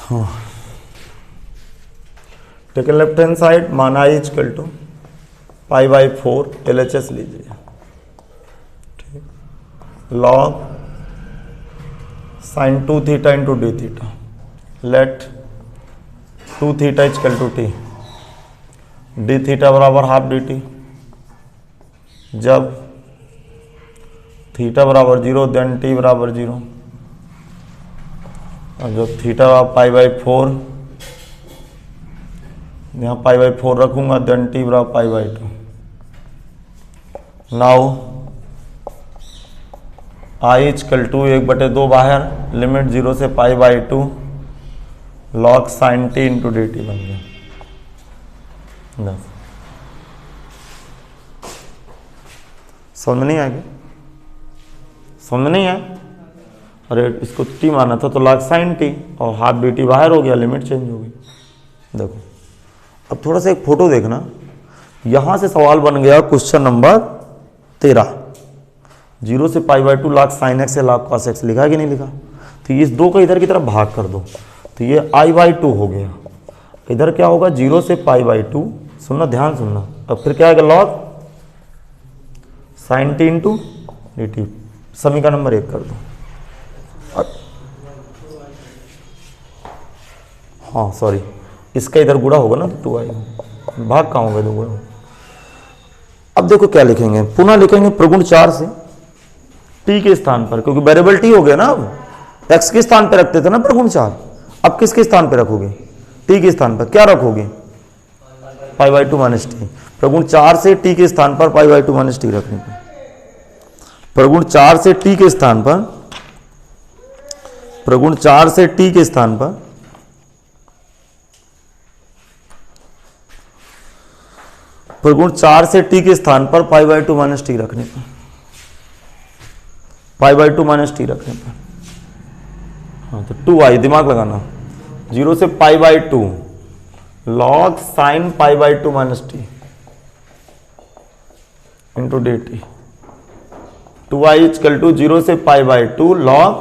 हाँ, टेकन लेफ्ट हैंड साइड, मान i equal to pi by 4 LHS लीजिए, ठीक, log sine 2 theta into d theta. Let 2 theta equal to t, d theta बराबर हाफ डी टी। जब थीटा बराबर 0 देन टी बराबर 0, और जब थीटा पाई बाई 4, यहाँ पाई बाई 4 रखूंगा, देन टी बराबर pi by 2। Now I equal to 1/2 बाहर, लिमिट 0 से pi by 2 log sine t into d t बन गया। समझ में नहीं आएगी? समझ में नहीं आया? अरे इसको टी माना था तो लॉग साइन टी, और हाफ डी टी बाहर हो गया, लिमिट चेंज हो गई। देखो, अब थोड़ा सा एक फोटो देखना, यहां से सवाल बन गया क्वेश्चन नंबर 13। 0 से pi by 2 log sine x या लॉग कॉस एक्स लिखा है कि नहीं लिखा? तो ये इस 2 का इधर की तरफ भाग कर दो, तो ये आई बाई 2 हो गया। इधर क्या होगा? 0 से पाई बाई 2, सुनना, ध्यान सुनना। अब फिर क्या आएगा? Log sine t into d t. समीकरण नंबर 1 कर दो। हाँ सॉरी, इसका इधर गुणा होगा ना, तो 2i, भाग कहाँ होगा? 2 गुणा। अब देखो क्या लिखेंगे, पुनः लिखेंगे प्रगुण 4 से t के स्थान पर, क्योंकि वेरिएबल t हो गया ना, अब x के स्थान पर रखते थे ना प्रगुण 4, अब किसके स्थान पर रखोगे, t के स्थान पर क्या रखोगे, π/2 माइनस टी। प्रगुण 4 से t के स्थान पर π/2 माइनस टी रखने पर, प्रगुण 4 से t के स्थान पर, प्रगुण 4 से t के स्थान पर प्रगुण 4 से t के स्थान पर π/2 माइनस टी रखने पर, π/2 माइनस टी रखने पर, हाँ तो 2i दिमाग लगाना, 0 से π/2 log sin π/2 minus t into d t, 2i equal to 0 से π/2 log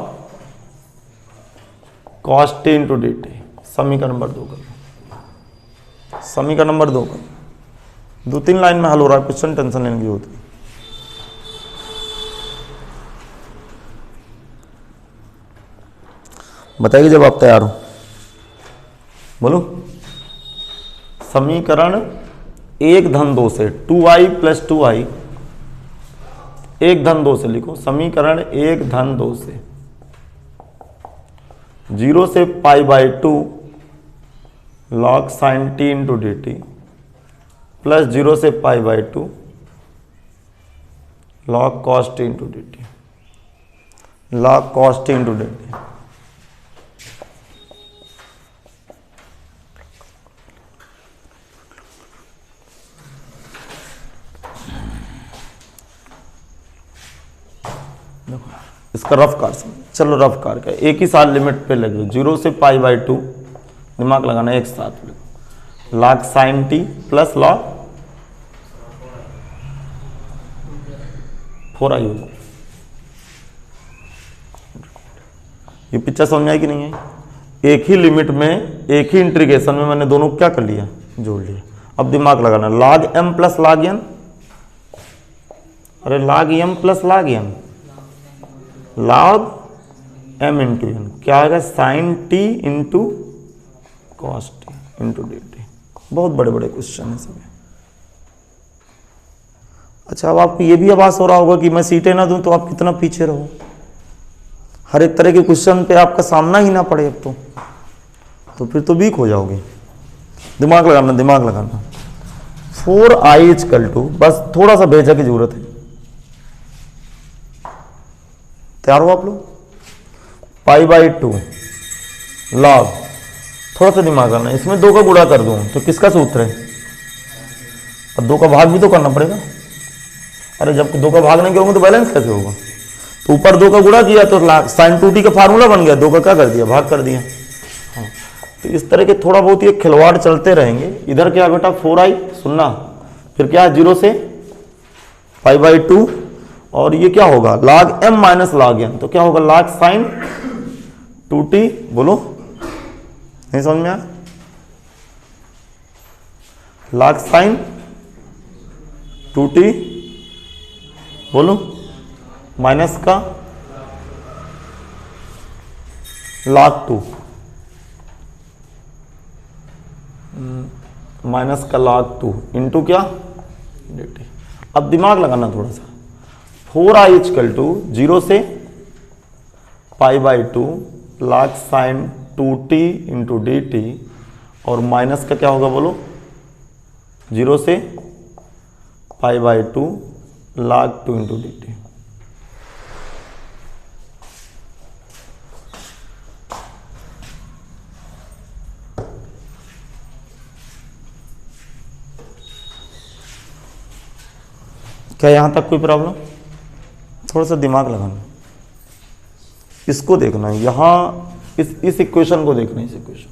cos t into d t. समीकरण नंबर 2 कर, समीकरण नंबर 2 कर, 2-3 लाइन में हल हो रहा है क्वेश्चन, टेंशन लेने की जरूरत नहीं। बताइए जब आप तैयार हो, बोलो। समीकरण 1-2 से 2i प्लस 2i, 1-2 से लिखो, समीकरण 1-2 से 0 से π/2 log sin t into d T plus 0 से π/2 log cos t into d T, log cos t into d T. इसका रफ कार, चलो रफ कार का एक ही साथ लिमिट पे लगे, 0 से π/2 दिमाग लगाना, एक साथ log sin t plus log 4i होगा। ये पिक्चर समझ में आई कि नहीं आई? एक ही लिमिट में, एक ही इंटीग्रेशन में मैंने दोनों क्या कर लिया, जोड़ लिया। अब दिमाग लगाना, log m प्लस log n, अरे log m प्लस log n, log m इंटू एन क्या आएगा, sine t into cos t into d t. बहुत बड़े बड़े क्वेश्चन है सब। अच्छा, अब आपको ये भी आभास हो रहा होगा कि मैं सीटें ना दूं तो आप कितना पीछे रहो, हर एक तरह के क्वेश्चन पे आपका सामना ही ना पड़े अब तो फिर तो वीक हो जाओगे। दिमाग लगाना, दिमाग लगाना। 4i इक्वल टू, बस थोड़ा सा भेजा की जरूरत है। तैयार हो आप लोग? π/2 log, थोड़ा सा दिमाग करना, इसमें 2 का गुणा कर दूं तो किसका सूत्र है, अब 2 का भाग भी तो करना पड़ेगा। अरे जब 2 का भाग नहीं करोगे तो बैलेंस कैसे होगा? तो ऊपर 2 का गुणा किया तो साइन 2t का फार्मूला बन गया, 2 का क्या कर दिया, भाग कर दिया। हाँ, तो इस तरह के थोड़ा बहुत ये खिलवाड़ चलते रहेंगे। इधर क्या बेटा 4i सुनना, फिर क्या 0 से π/2 और ये क्या होगा log m minus log n, तो क्या होगा log sin 2t। बोलो, नहीं समझ में आया? log sin 2t बोलो, माइनस का log 2, माइनस का log 2 इंटू क्या dt। अब दिमाग लगाना थोड़ा सा। 4i इक्वल टू 0 से π/2 log sin 2t into d T, और माइनस का क्या होगा बोलो, 0 से π/2 log 2 इंटू डी टी। क्या यहां तक कोई प्रॉब्लम? थोड़ा सा दिमाग लगाना, इसको देखना, यहाँ इस इक्वेशन को देखना, इस इक्वेशन,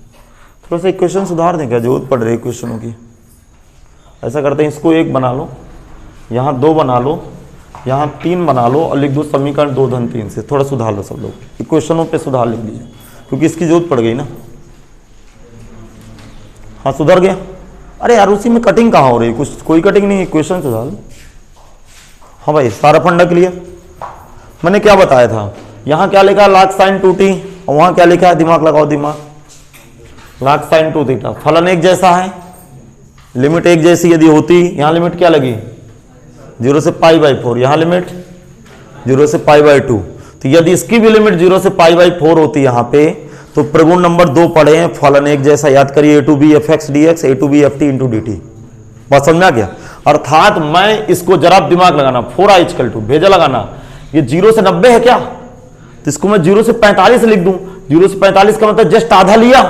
थोड़ा सा इक्वेशन सुधार दें, क्या जरूरत पड़ रही है इक्वेशनों की। ऐसा करते हैं, इसको 1 बना लो, यहाँ 2 बना लो, यहाँ 3 बना लो और लिख दो समीकरण 2-3 से। थोड़ा सुधार लो सब लोग, इक्वेशनों पे सुधार लिख लीजिए क्योंकि इसकी जरूरत पड़ गई ना। हाँ सुधर गया। अरे यार उसी में कटिंग कहाँ हो रही है, कुछ कोई कटिंग नहीं, इक्वेशन सुधार लो। हाँ भाई सारा फंडा क्लियर। मैंने क्या बताया था, यहाँ क्या लिखा है log sin 2t और वहाँ क्या लिखा है, दिमाग लगाओ दिमाग, log sin 2 थीटा। फलन एक जैसा है, लिमिट एक जैसी यदि होती, यहाँ लिमिट क्या लगी 0 से π/4, यहाँ लिमिट 0 से π/2। तो यदि इसकी भी लिमिट 0 से π/4 होती यहां पे, तो प्रगुण नंबर 2 पढ़े हैं, फलन एक जैसा, याद करिए, a to b f x d x, a to b f t into d t. बात समझ में आ गया? अर्थात मैं इसको जरा दिमाग लगाना, 4i = भेजा लगाना, ये 0 से 90 है क्या, तो इसको मैं 0 से 45 लिख दूं। 0 से 45 का मतलब जस्ट आधा लिया,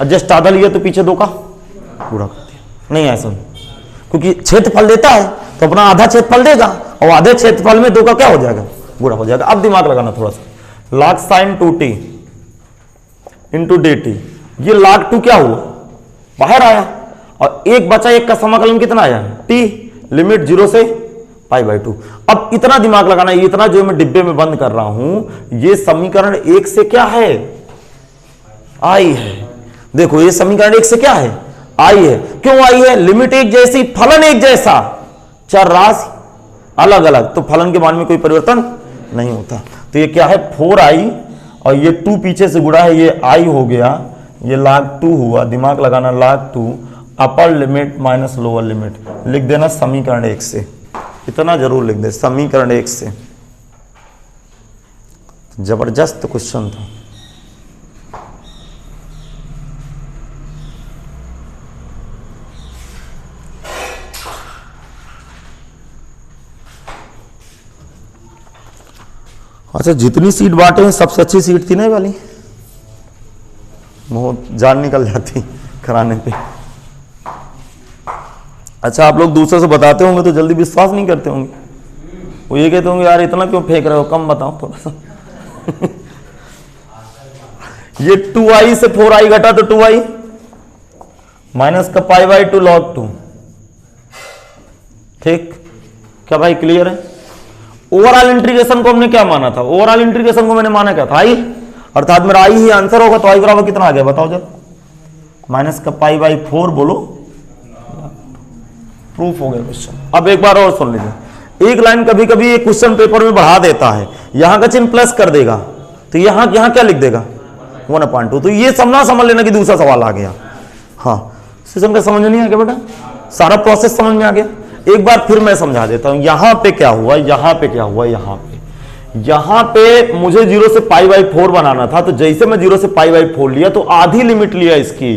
और जस्ट आधा लिया तो पीछे 2 का पूरा कर दिया। नहीं ऐसा, क्योंकि क्षेत्रफल देता है तो अपना आधा क्षेत्रफल देगा, और आधे क्षेत्रफल में 2 का क्या हो जाएगा, गुणा हो जाएगा। अब दिमाग लगाना थोड़ा सा, log sin 2t into d t, ये log 2 क्या हुआ, बाहर आया, और एक बचा, एक का समाकलन कितना आया, t, लिमिट 0 से π/2। अब इतना दिमाग लगाना, ये इतना जो मैं डिब्बे में बंद कर रहा हूं, ये समीकरण 1 से क्या है, आई है। देखो ये समीकरण 1 से क्या है, आई है। क्यों आई है, लिमिट एक जैसी, फलन एक जैसा, चर राशि अलग अलग, तो फलन के मान में कोई परिवर्तन नहीं होता। तो ये क्या है, 4i, और ये 2 पीछे से गुणा है, ये i हो गया, ये log 2 हुआ। दिमाग लगाना, log 2 upper limit minus lower limit, लिख देना समीकरण 1 से, इतना जरूर लिख दे, समीकरण 1 से। जबरदस्त क्वेश्चन था। अच्छा, जितनी सीट बांटे हैं सबसे अच्छी सीट थी ना ये वाली, बहुत जान निकल जाती कराने पे। अच्छा, आप लोग दूसरे से बताते होंगे तो जल्दी विश्वास नहीं करते होंगे, वो ये कहते होंगे यार इतना क्यों फेंक रहे हो, कम बताओ थोड़ा सा। ये 2i से 4i घटा तो 2i माइनस का π/2 log 2, ठीक क्या भाई, क्लियर है? ओवरऑल इंटीग्रेशन को हमने क्या माना था, ओवरऑल इंटीग्रेशन को मैंने माना क्या था, i, अर्थात मेरा i ही आंसर होगा। तो i बराबर कितना आ गया बताओ जरा, माइनस का π/4, बोलो, प्रूफ हो गया क्वेश्चन। अब एक बार और सुन लीजिए, एक लाइन कभी कभी एक क्वेश्चन पेपर में बढ़ा देता है, यहां का चिन्ह प्लस कर देगा, तो यहां क्या लिख देगा, 1/2। तो ये समझ लेना कि दूसरा सवाल आ गया। हाँ, सिस्टम का समझ नहीं आ गया बेटा, सारा प्रोसेस समझ में आ गया। एक बार फिर मैं समझा देता हूं, यहां पे क्या हुआ, यहां पे क्या हुआ, यहां पे मुझे 0 से π/4 बनाना था, तो जैसे मैं 0 से π/4 लिया तो आधी लिमिट लिया इसकी,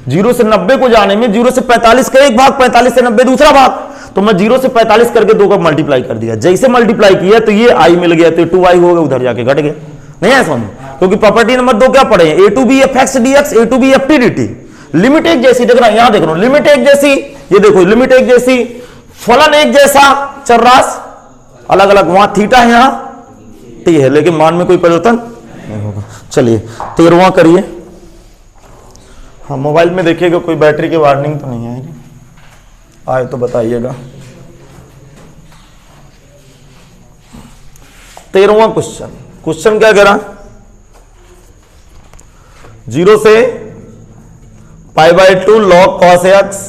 0 से 90 को जाने में 0 से 45 का एक भाग, 45 से 90 दूसरा भाग, तो मैं 0 से 45 करके 2 का मल्टीप्लाई कर दिया। जैसे मल्टीप्लाई किया तो ये i मिल गया, तो 2i हो गया, उधर जाके घट गया। नहीं है समझ, क्योंकि प्रॉपर्टी नंबर 2 क्या पढ़े, a to b f x d x, a to b f t d t, limit एक जैसी, देख रहा यहां देख रहा हूं, लिमिट एक जैसी, ये देखो लिमिट एक जैसी, फलन एक जैसा, चर राशि अलग अलग, वहां थीटा है, यहां टी है, लेकिन मान में कोई परिवर्तन नहीं होगा। चलिए 13वां करिए। हाँ, मोबाइल में देखिएगा कोई बैटरी की वार्निंग तो नहीं आएगी, आए तो बताइएगा। 13वां क्वेश्चन क्या कह रहा, 0 से π/2 log cos x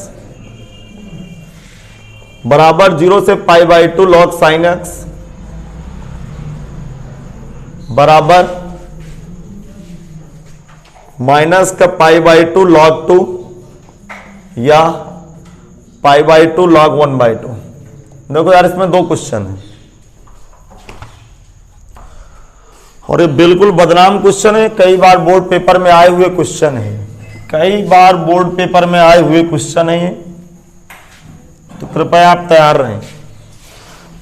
बराबर 0 से π/2 log sin x बराबर माइनस का π/2 log 2 या π/2 log 1/2। देखो यार, इसमें 2 क्वेश्चन है और ये बिल्कुल बदनाम क्वेश्चन है, कई बार बोर्ड पेपर में आए हुए क्वेश्चन है, कई बार बोर्ड पेपर में आए हुए क्वेश्चन है, तो कृपया आप तैयार रहें।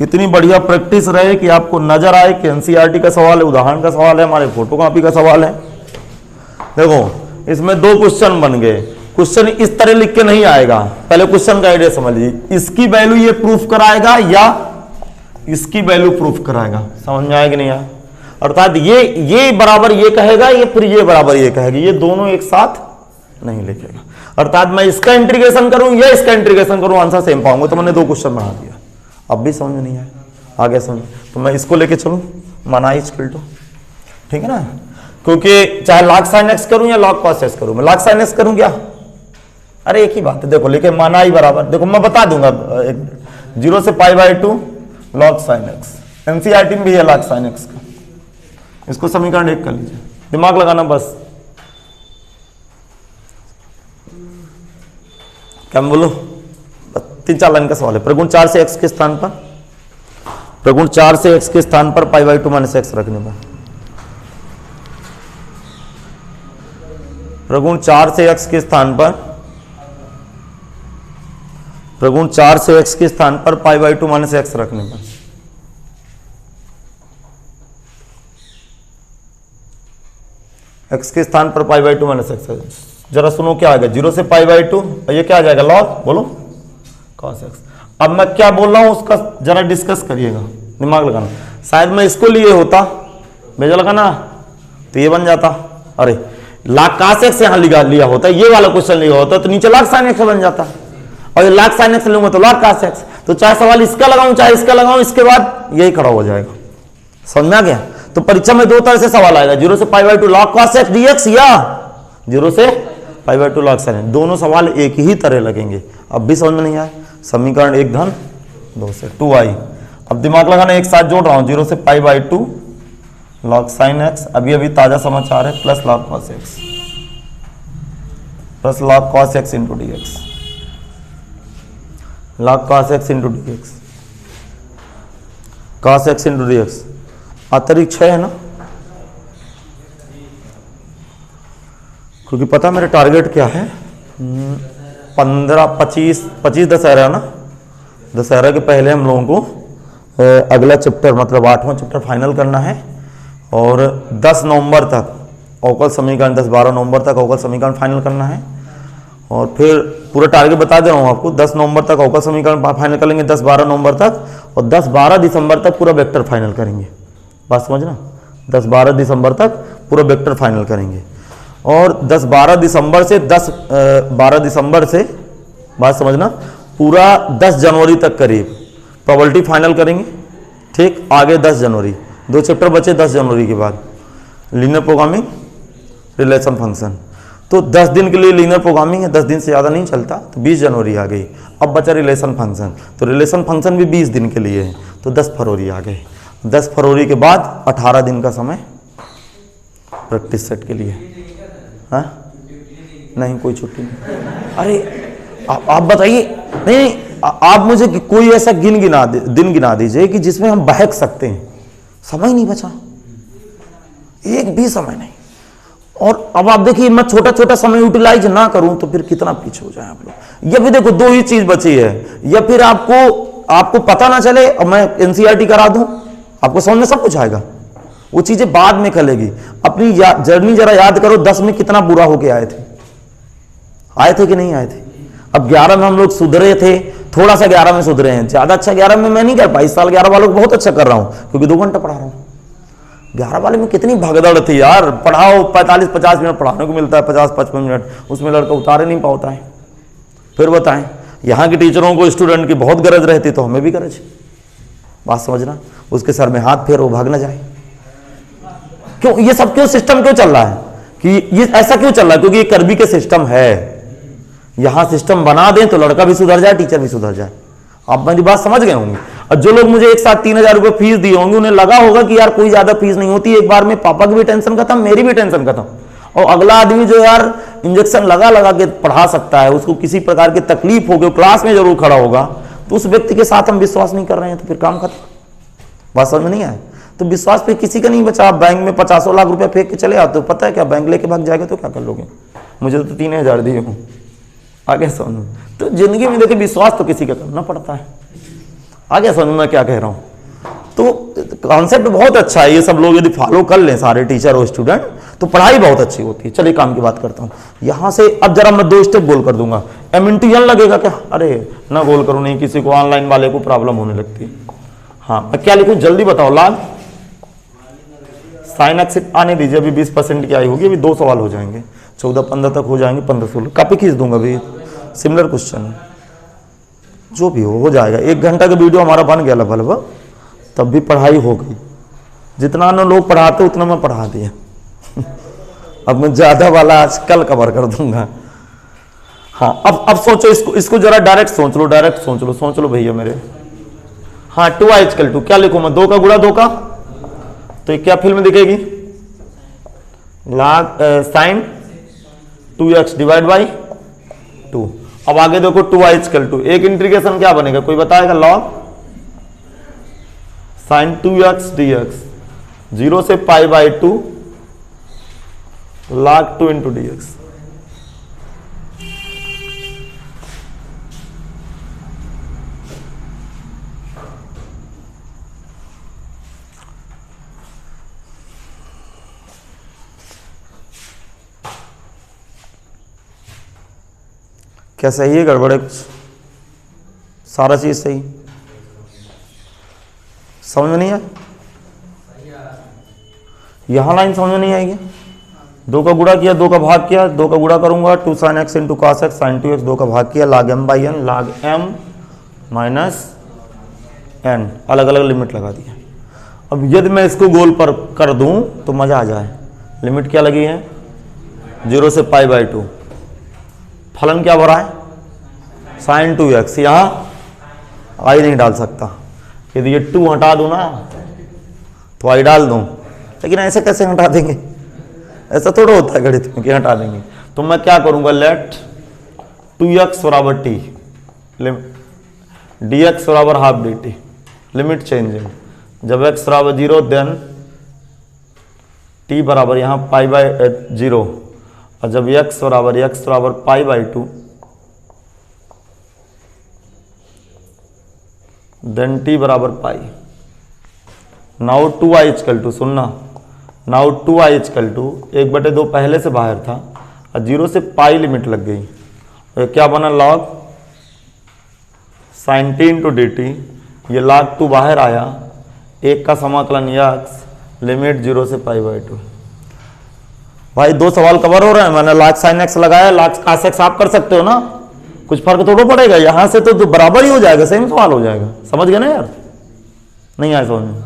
इतनी बढ़िया प्रैक्टिस रहे कि आपको नजर आए कि एनसीईआरटी का सवाल है, उदाहरण का सवाल है, हमारे फोटोकॉपी का सवाल है। देखो इसमें 2 क्वेश्चन बन गए, क्वेश्चन इस तरह लिख के नहीं आएगा, पहले क्वेश्चन का आइडिया समझ लीजिए, इसकी वैल्यू ये प्रूफ कराएगा या इसकी वैल्यू प्रूफ कराएगा, समझ में आएगा नहीं आया, अर्थात ये बराबर ये कहेगा, ये फिर ये बराबर ये कहेगा, ये दोनों एक साथ नहीं लिखेगा, अर्थात मैं इसका इंटीग्रेशन करूं या इसका इंटीग्रेशन करूं, आंसर सेम पाऊंगा। तो मैंने 2 क्वेश्चन बना दिया, अब भी समझ में नहीं आया, आगे समझ, तो मैं इसको लेके चलूं, माना इक्वल टू, ठीक है ना, क्योंकि चाहे log sin x करूं या log cos x करूं, मैं log sin x करूं क्या, अरे एक ही बात है। देखो लेकिन माना ही बराबर, देखो मैं बता दूंगा, 0 से π/2 log sin x, एनसीईआरटी में भी है log sin x का, इसको समीकरण 1 कर लीजिए, दिमाग लगाना बस, क्या मैं बोलूं, 3-4 लाइन का सवाल है। प्रगुण 4 से x के स्थान पर प्रगुण 4 से x के स्थान पर पाई बाई 2 माइनस एक्स रखने पर, प्रगुण 4 से x के स्थान पर, प्रगुण 4 से x के स्थान पर पाई बाई 2 माइनस एक्स रखने पर, x के स्थान पर पाई बाई 2 माइनस एक्स। जरा सुनो क्या आएगा, 0 से पाई बाई 2, ये क्या आ जाएगा लॉग, बोलो cos x। अब मैं क्या बोल रहा हूं उसका जरा डिस्कस करिएगा, दिमाग लगाना। शायद मैं इसको लिए होता, भेजा लगाना, तो ये बन जाता, अरे लाख cos x यहां लिया होता, ये वाला क्वेश्चन लिया होता तो नीचे लाख sin x बन जाता, और ये लाख sin x लूंगा तो लाख cos x। तो चाहे सवाल इसका लगाऊं चाहे इसका लगाऊं, इसके बाद यही खड़ा हो जाएगा। समझ में आ गया? तो परीक्षा में दो तरह से सवाल आएगा, 0 से pi by 2 log cos x dx या 0 से pi by 2 log sin x। दोनों सवाल एक ही तरह लगेंगे। अब भी समझ में नहीं आया, समीकरण 1 धन 2 से 2i। अब दिमाग लगाना, एक साथ जोड़ रहा हूं, 0 से pi by 2 log sin x, अभी अभी ताजा समाचार है, plus log cos x, plus log cos x into dx, log cos x into dx, cos x into dx अतिरिक्त 6 है ना, क्योंकि पता मेरा टारगेट क्या है, 25 दशहरा ना, दशहरा के पहले हम लोगों को अगला चैप्टर मतलब 8वां चैप्टर फाइनल करना है, और 10 नवंबर तक अवकल समीकरण, 10-12 नवंबर तक अवकल समीकरण फाइनल करना है। और फिर पूरा टारगेट बता दे रहा हूँ आपको, 10 नवंबर तक अवकल समीकरण फाइनल करेंगे, 10-12 नवंबर तक, और 10-12 दिसंबर तक पूरा वेक्टर फाइनल करेंगे। बात समझना, 10-12 दिसंबर तक पूरा वेक्टर फाइनल करेंगे, और 10-12 दिसंबर से 10-12 दिसंबर से, बात समझना, पूरा 10 जनवरी तक करीब प्रोबेबिलिटी फाइनल करेंगे। ठीक, आगे 10 जनवरी 2 चैप्टर बचे, 10 जनवरी के बाद लीनियर प्रोग्रामिंग, रिलेशन फंक्शन। तो 10 दिन के लिए लीनियर प्रोग्रामिंग है, 10 दिन से ज़्यादा नहीं चलता, तो 20 जनवरी आ गई। अब बचा रिलेशन फंक्शन, तो रिलेशन फंक्शन भी 20 दिन के लिए है, तो 10 फरवरी आ गए। 10 फरवरी के बाद 18 दिन का समय प्रैक्टिस सेट के लिए। हाँ, नहीं कोई छुट्टी नहीं। अरे आप बताइए, नहीं आप मुझे कोई ऐसा दिन गिना दीजिए कि जिसमें हम बहक सकते हैं। समय नहीं बचा, एक भी समय नहीं। और अब आप देखिए, मैं छोटा छोटा समय यूटिलाइज ना करूं तो फिर कितना पीछे हो जाए आप लोग। या फिर देखो, 2 ही चीज बची है, या फिर आपको पता ना चले और मैं एनसीईआरटी करा दूं, आपको समझ में सब कुछ आएगा, वो चीजें बाद में खलेगी। अपनी जर्नी जरा याद करो, 10 में कितना बुरा होके आए थे कि नहीं आए थे। अब 11 में हम लोग सुधरे थे, थोड़ा सा 11 में सुधरे हैं, ज्यादा अच्छा 11 में मैं नहीं कर पाई। इस साल 11 वालों को बहुत अच्छा कर रहा हूं, क्योंकि 2 घंटा पढ़ा रहा हूं। 11 वाले में कितनी भगदड़ थी यार, पढ़ाओ 45-50 मिनट पढ़ाने को मिलता है, 50-55 मिनट, उसमें लड़का उतारे नहीं पाता है। फिर बताएं, यहाँ के टीचरों को स्टूडेंट की बहुत गरज रहती, तो हमें भी गरज। बात समझना, उसके सर में हाथ फेर, वो भाग ना जाए। क्यों ये सब, क्यों सिस्टम क्यों चल रहा है, कि ये ऐसा क्यों चल रहा है? क्योंकि ये कर्बी के सिस्टम है। यहां सिस्टम बना दें तो लड़का भी सुधर जाए, टीचर भी सुधर जाए। आप मेरी बात समझ गए होंगे। और जो लोग मुझे एक साथ 3000 रुपये फीस दिए होंगे, उन्हें लगा होगा कि यार कोई ज्यादा फीस नहीं होती, एक बार में पापा की भी टेंशन खत्म, मेरी भी टेंशन खत्म। और अगला आदमी जो यार इंजेक्शन लगा के पढ़ा सकता है, उसको किसी प्रकार की तकलीफ होगी, क्लास में जरूर खड़ा होगा, तो उस व्यक्ति के साथ हम विश्वास नहीं कर रहे हैं, तो फिर काम खत्म। बात समझ में नहीं आए? तो विश्वास पे किसी का नहीं बचा। आप बैंक में 50 लाख रुपया फेंक के चले आते हो, पता है क्या, बैंक लेके भाग जाएगा तो क्या कर लोगे? मुझे तो 3000 दिए हूँ, आगे समझ। तो जिंदगी में देखिए, विश्वास तो किसी का करना पड़ता है। आगे समझ में क्या कह रहा हूँ? तो कॉन्सेप्ट बहुत अच्छा है, ये सब लोग यदि फॉलो कर लें, सारे टीचर और स्टूडेंट, तो पढ़ाई बहुत अच्छी होती है। चलिए काम की बात करता हूँ। यहाँ से अब जरा मैं 2 स्टेप गोल कर दूंगा। M*N लगेगा क्या? अरे ना गोल करूँ, नहीं किसी को ऑनलाइन वाले को प्रॉब्लम होने लगती है। हाँ, मैं क्या लिखूँ जल्दी बताओ। लाग साइन एक्स आने दीजिए, अभी 20% की आई होगी, अभी 2 सवाल हो जाएंगे, 14-15 तक हो जाएंगे, 15-16 कापी खींच दूंगा। अभी सिमिलर क्वेश्चन जो भी हो जाएगा। 1 घंटा का वीडियो हमारा बन गया लगभग, तब भी पढ़ाई हो गई। जितना ना लोग पढ़ाते उतना मैं पढ़ा दिया। अब मैं ज्यादा वाला आज कल कवर कर दूंगा। हाँ, अब सोचो, इसको जरा डायरेक्ट सोच लो भैया मेरे। हाँ, 2i=2 क्या लिखूं मैं? 2 का गुणा 2 का, तो ये क्या फिल्म दिखेगी? log sin 2x divide by 2। अब आगे देखो 2i=2, एक इंटीग्रेशन क्या बनेगा, कोई बताएगा? log साइन 2x dx, 0 से π/2 log 2 into dx। क्या सही है, गड़बड़ है कुछ? सारा चीज सही, समझ में नहीं आया? यहां लाइन समझ में नहीं आएगी। 2 का गुणा किया, 2 का भाग किया, 2 का गुणा करूंगा 2 sin x into cos x, sin 2x, 2 का भाग किया, log m/n, log m minus n, अलग अलग लिमिट लगा दिया। अब यदि मैं इसको गोल पर कर दूं तो मजा आ जाए। लिमिट क्या लगी है? 0 से π/2। फलन क्या भरा है? sin 2x। यहां आई नहीं डाल सकता, यदि ये 2 हटा दूं ना तो आई डाल दूं, लेकिन ऐसे कैसे हटा देंगे? ऐसा थोड़ा होता है गणित में कि हटा देंगे। तो मैं क्या करूंगा, लेट 2x बराबर t, dx बराबर हाफ dt, लिमिट चेंजिंग। जब x बराबर 0 देन t बराबर यहाँ π/0, और जब x बराबर π/2 देन t बराबर पाई। नाउ 2i इक्वल टू, सुनना, नाउ 2i इक्वल टू 1/2 पहले से बाहर था और 0 से पाई लिमिट लग गई, तो क्या बना, log sin t into dt। ये log 2 बाहर आया, 1 का समाकलन x, लिमिट 0 से π/2। भाई 2 सवाल कवर हो रहे हैं। मैंने log sin x लगाया, log cos x आप कर सकते हो ना, कुछ फर्क थोड़ा पड़ेगा। यहां से तो बराबर ही हो जाएगा, सेम सवाल हो जाएगा। समझ गए ना यार? नहीं आया समझ में?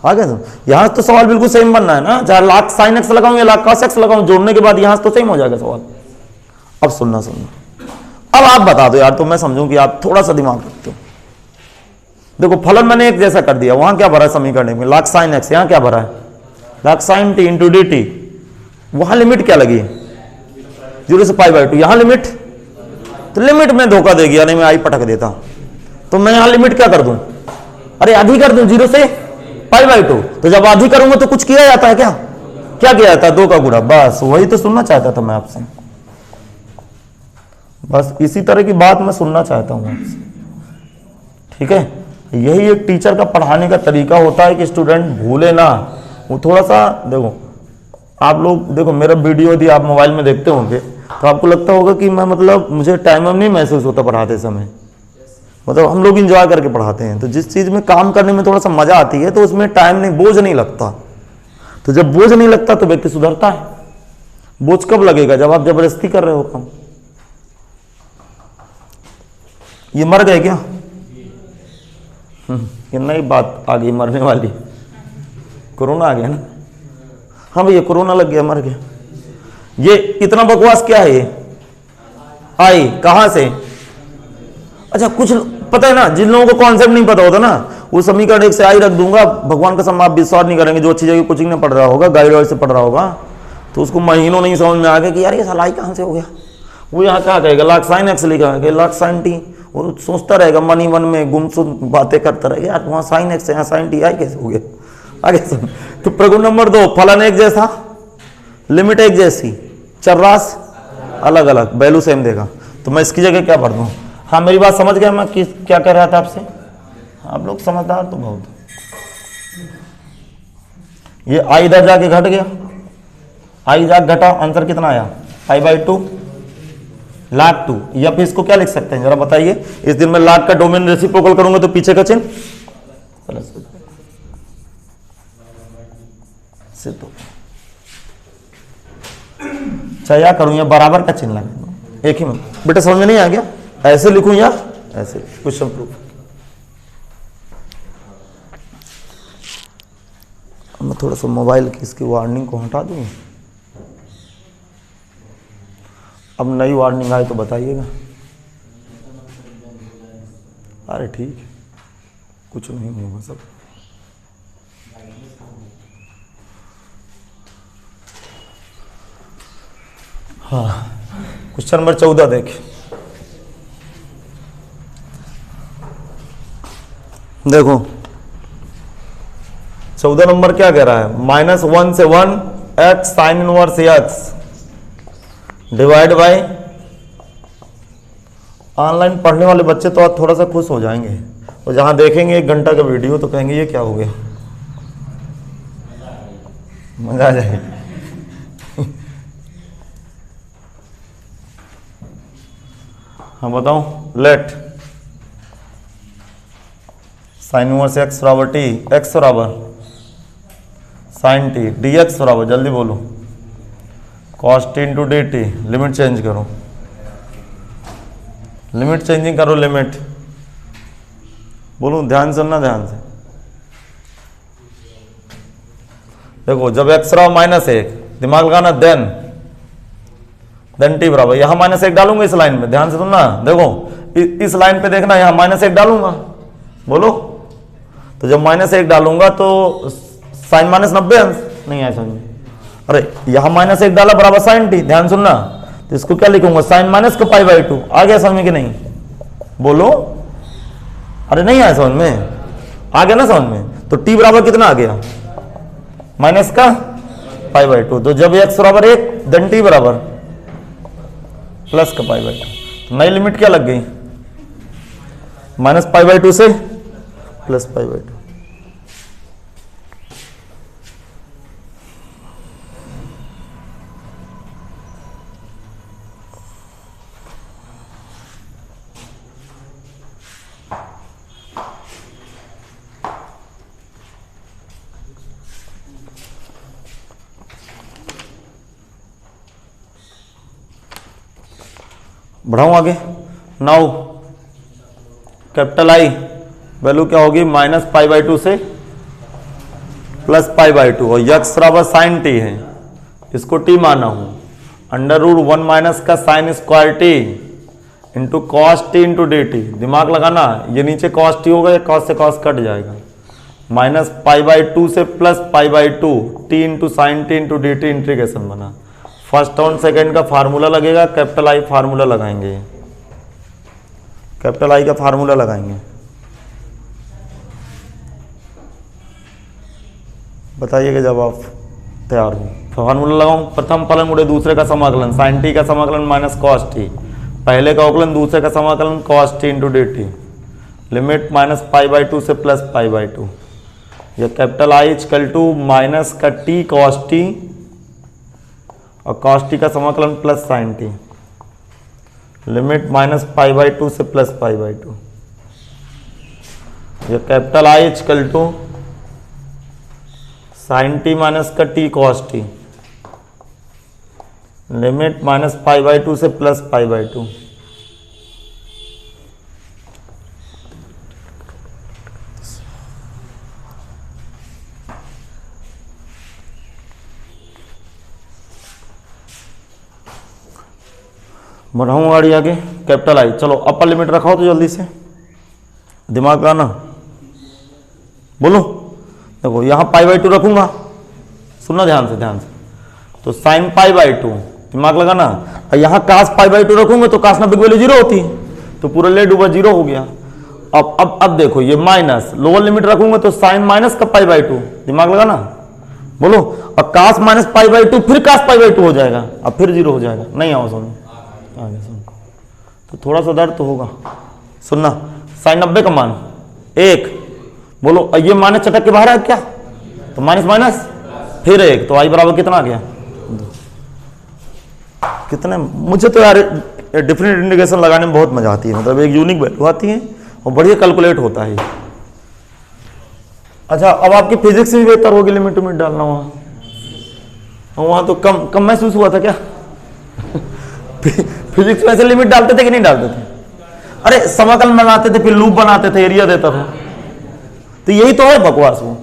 आ गया समझ? यहां तो सवाल बिल्कुल सेम बनना है ना, चाहे log sin x लगाऊं या log cos x लगाऊं, जोड़ने के बाद यहां से तो सेम हो जाएगा सवाल। अब सुनना, अब आप बता दो यार, तो मैं समझूं कि आप थोड़ा सा दिमाग रखते हो। देखो फलन मैंने एक जैसा कर दिया, वहां क्या भरा है समीकरण में, log sin x, यहां क्या भरा है, log sin t into dt। वहां लिमिट क्या लगी, 0 से π/2, यहां लिमिट, तो लिमिट में धोखा दे गया, नहीं मैं आई पटक देता। तो मैं यहां लिमिट क्या कर दूं, अरे आधी कर दूं, 0 से π/2। तो जब आधी करूंगा तो कुछ किया जाता है क्या, क्या किया जाता है, 2 का गुणा। बस वही तो सुनना चाहता था मैं आपसे, बस इसी तरह की बात मैं सुनना चाहता हूं आपसे, ठीक है? यही एक टीचर का पढ़ाने का तरीका होता है कि स्टूडेंट भूले ना। वो थोड़ा सा देखो, आप लोग देखो मेरा वीडियो यदि आप मोबाइल में देखते होंगे तो आपको लगता होगा कि मैं मतलब मुझे टाइम नहीं महसूस होता पढ़ाते समय, मतलब हम लोग इंजॉय करके पढ़ाते हैं। तो जिस चीज में काम करने में थोड़ा सा मजा आती है तो उसमें टाइम नहीं, बोझ नहीं लगता। तो जब बोझ नहीं लगता तो व्यक्ति सुधरता है। बोझ कब लगेगा, जब आप जबरदस्ती कर रहे हो काम। ये मर गए क्या? ये नई बात आ गई मरने वाली, कोरोना आ गया ना। हाँ भैया कोरोना लग गया, मर गया। ये इतना बकवास क्या है, ये आई कहां से? अच्छा कुछ पता है ना, जिन लोगों को कॉन्सेप्ट नहीं पता होता ना, वो समीकरण 1 से आई रख दूंगा, भगवान कसम आप विश्वास नहीं करेंगे। जो अच्छी जगह कोचिंग में पढ़ रहा होगा, गाइड वाइड से पढ़ रहा होगा, तो उसको महीनों नहीं समझ में आ गया कि यार ये सलाई कहां से हो गया। वो यहाँ क्या कहेगा, log sin x लिखा है, log sin t। वो सोचता रहेगा मन ही मन में, गुमसुम बातें करता रहेगा, यार वहाँ sin x यहाँ sin t आई कैसे हो गया, आगे सुन। तो प्रगुण नंबर 2, फलन एक जैसा, लिमिट एक जैसी, चरराश अलग अलग, वैल्यू सेम देगा। तो मैं इसकी जगह क्या पढ़ दूं? हाँ मेरी बात समझ गया मैं क्या कह रहा था आपसे? आप लोग समझदार तो बहुत। ये आई इधर जाके घट गया, आई जाके घटा, आंसर कितना आया, π/2 log 2। या फिर इसको क्या लिख सकते हैं जरा बताइए? इस दिन मैं log का डोमेन रेसिप्रोकल करूंगा तो पीछे का चिन्ह प्लस से, तो क्या करूं, या बराबर का चिन्ह लगा दूं, एक ही में। बेटा समझ में नहीं आ गया? ऐसे लिखूं या ऐसे? Question proof. मैं थोड़ा सा मोबाइल की इसकी वार्निंग को हटा दूं। अब नई वार्निंग आए तो बताइएगा। अरे ठीक है, कुछ नहीं होगा सब। हाँ क्वेश्चन नंबर 14 देख, देखो 14 नंबर क्या कह रहा है, -1 से 1 x sine inverse x divide by. Online पढ़ने वाले बच्चे तो आज थोड़ा सा खुश हो जाएंगे, और जहां देखेंगे 1 घंटा का वीडियो तो कहेंगे ये क्या हो गया, मजा आ जाएगी। हाँ बताओ, लेट साइन इनवर्स x बराबर t, x बराबर साइन t dx बराबर, जल्दी बोलो, cos t into d t. Limit change करो, लिमिट चेंजिंग करो, लिमिट बोलो, ध्यान से सुनना, ध्यान से देखो। जब x बराबर -1, दिमाग लगाना, देन t बराबर, यहां -1 डालूंगा इस लाइन में, ध्यान से सुनना, देखो इस लाइन पे देखना, यहां -1 डालूंगा, बोलो। तो जब -1 डालूंगा तो साइन -90 अंश नहीं आया समझ में। अरे यहां -1 डाला बराबर साइन t, ध्यान सुनना, तो इसको क्या लिखूंगा, साइन माइनस का π/2। आ गया समझ में कि नहीं, बोलो। अरे नहीं आया समझ में, आ गया ना समझ में। तो t बराबर कितना आ गया, माइनस का π/2। तो जब x बराबर 1 देन t बराबर प्लस का π/2। नई लिमिट क्या लग गई, -π/2 से प्लस π/2। बढ़ाऊं आगे, नाउ कैपिटल I वैल्यू क्या होगी, -π/2 से प्लस π/2, और यक्स बराबर साइन t है, इसको t माना हूं, √1 माइनस का sine square t into cos t into d T. दिमाग लगाना, ये नीचे कॉस t होगा, ये कॉस से कॉस कट जाएगा, -π/2 से plus π/2 t into sine t into d t integration बना। फर्स्ट और सेकंड का फार्मूला लगेगा, कैपिटल I फार्मूला लगाएंगे, कैपिटल I का फार्मूला लगाएंगे। बताइएगा जब आप तैयार हो। फार्मूला लगाऊं, प्रथम फलन गुणे दूसरे का समाकलन, साइन t का समाकलन माइनस कॉस t, पहले का अवकलन दूसरे का समाकलन cos t into d t, limit -π/2 से प्लस π/2। यह capital I equal to minus का t कॉस t और कॉस t का समाकलन प्लस साइन t, लिमिट -π/2 से प्लस π/2। यह capital I equal to sine t minus का t कॉस t, लिमिट -π/2 से प्लस π/2। बढ़ाऊँ गाड़ी आगे, कैपिटल I, चलो अपर लिमिट रखाओ तो जल्दी से, दिमाग का ना बोलो। देखो यहाँ π/2 रखूंगा, सुनना ध्यान से, ध्यान से। तो साइन π/2, दिमाग लगाना, और यहाँ कास π/2 रखूंगा तो कास 90 की वैल्यू 0 होती है, तो पूरा लेट ऊपर 0 हो गया। अब देखो ये माइनस, लोअर लिमिट रखूंगा तो साइन माइनस का π/2, दिमाग लगाना, बोलो। और कास माइनस π/2 फिर कास π/2 हो जाएगा, अब फिर 0 हो जाएगा। नहीं आओ समझ, आगे सुन, तो थोड़ा सा दर्द तो होगा। सुनना, साइन 90 का मान 1, बोलो। और ये माइनस चटक के बाहर है क्या, तो माइनस माइनस फिर 1, तो I बराबर कितना आ गया, 2। कितने, मुझे तो यार डिफरेंट इंटीग्रेशन लगाने में बहुत मजा आती है, मतलब एक यूनिक वैल्यू आती है और बढ़िया कैलकुलेट होता है। अच्छा, अब आपकी फिजिक्स भी बेहतर होगी, लिमिट उमिट डालना वहां तो कम महसूस हुआ था क्या फिजिक्स में से लिमिट डालते थे कि नहीं डालते थे? अरे समाकलन बनाते थे, फिर लूप बनाते थे, एरिया देता था, तो यही तो है बकवास वो।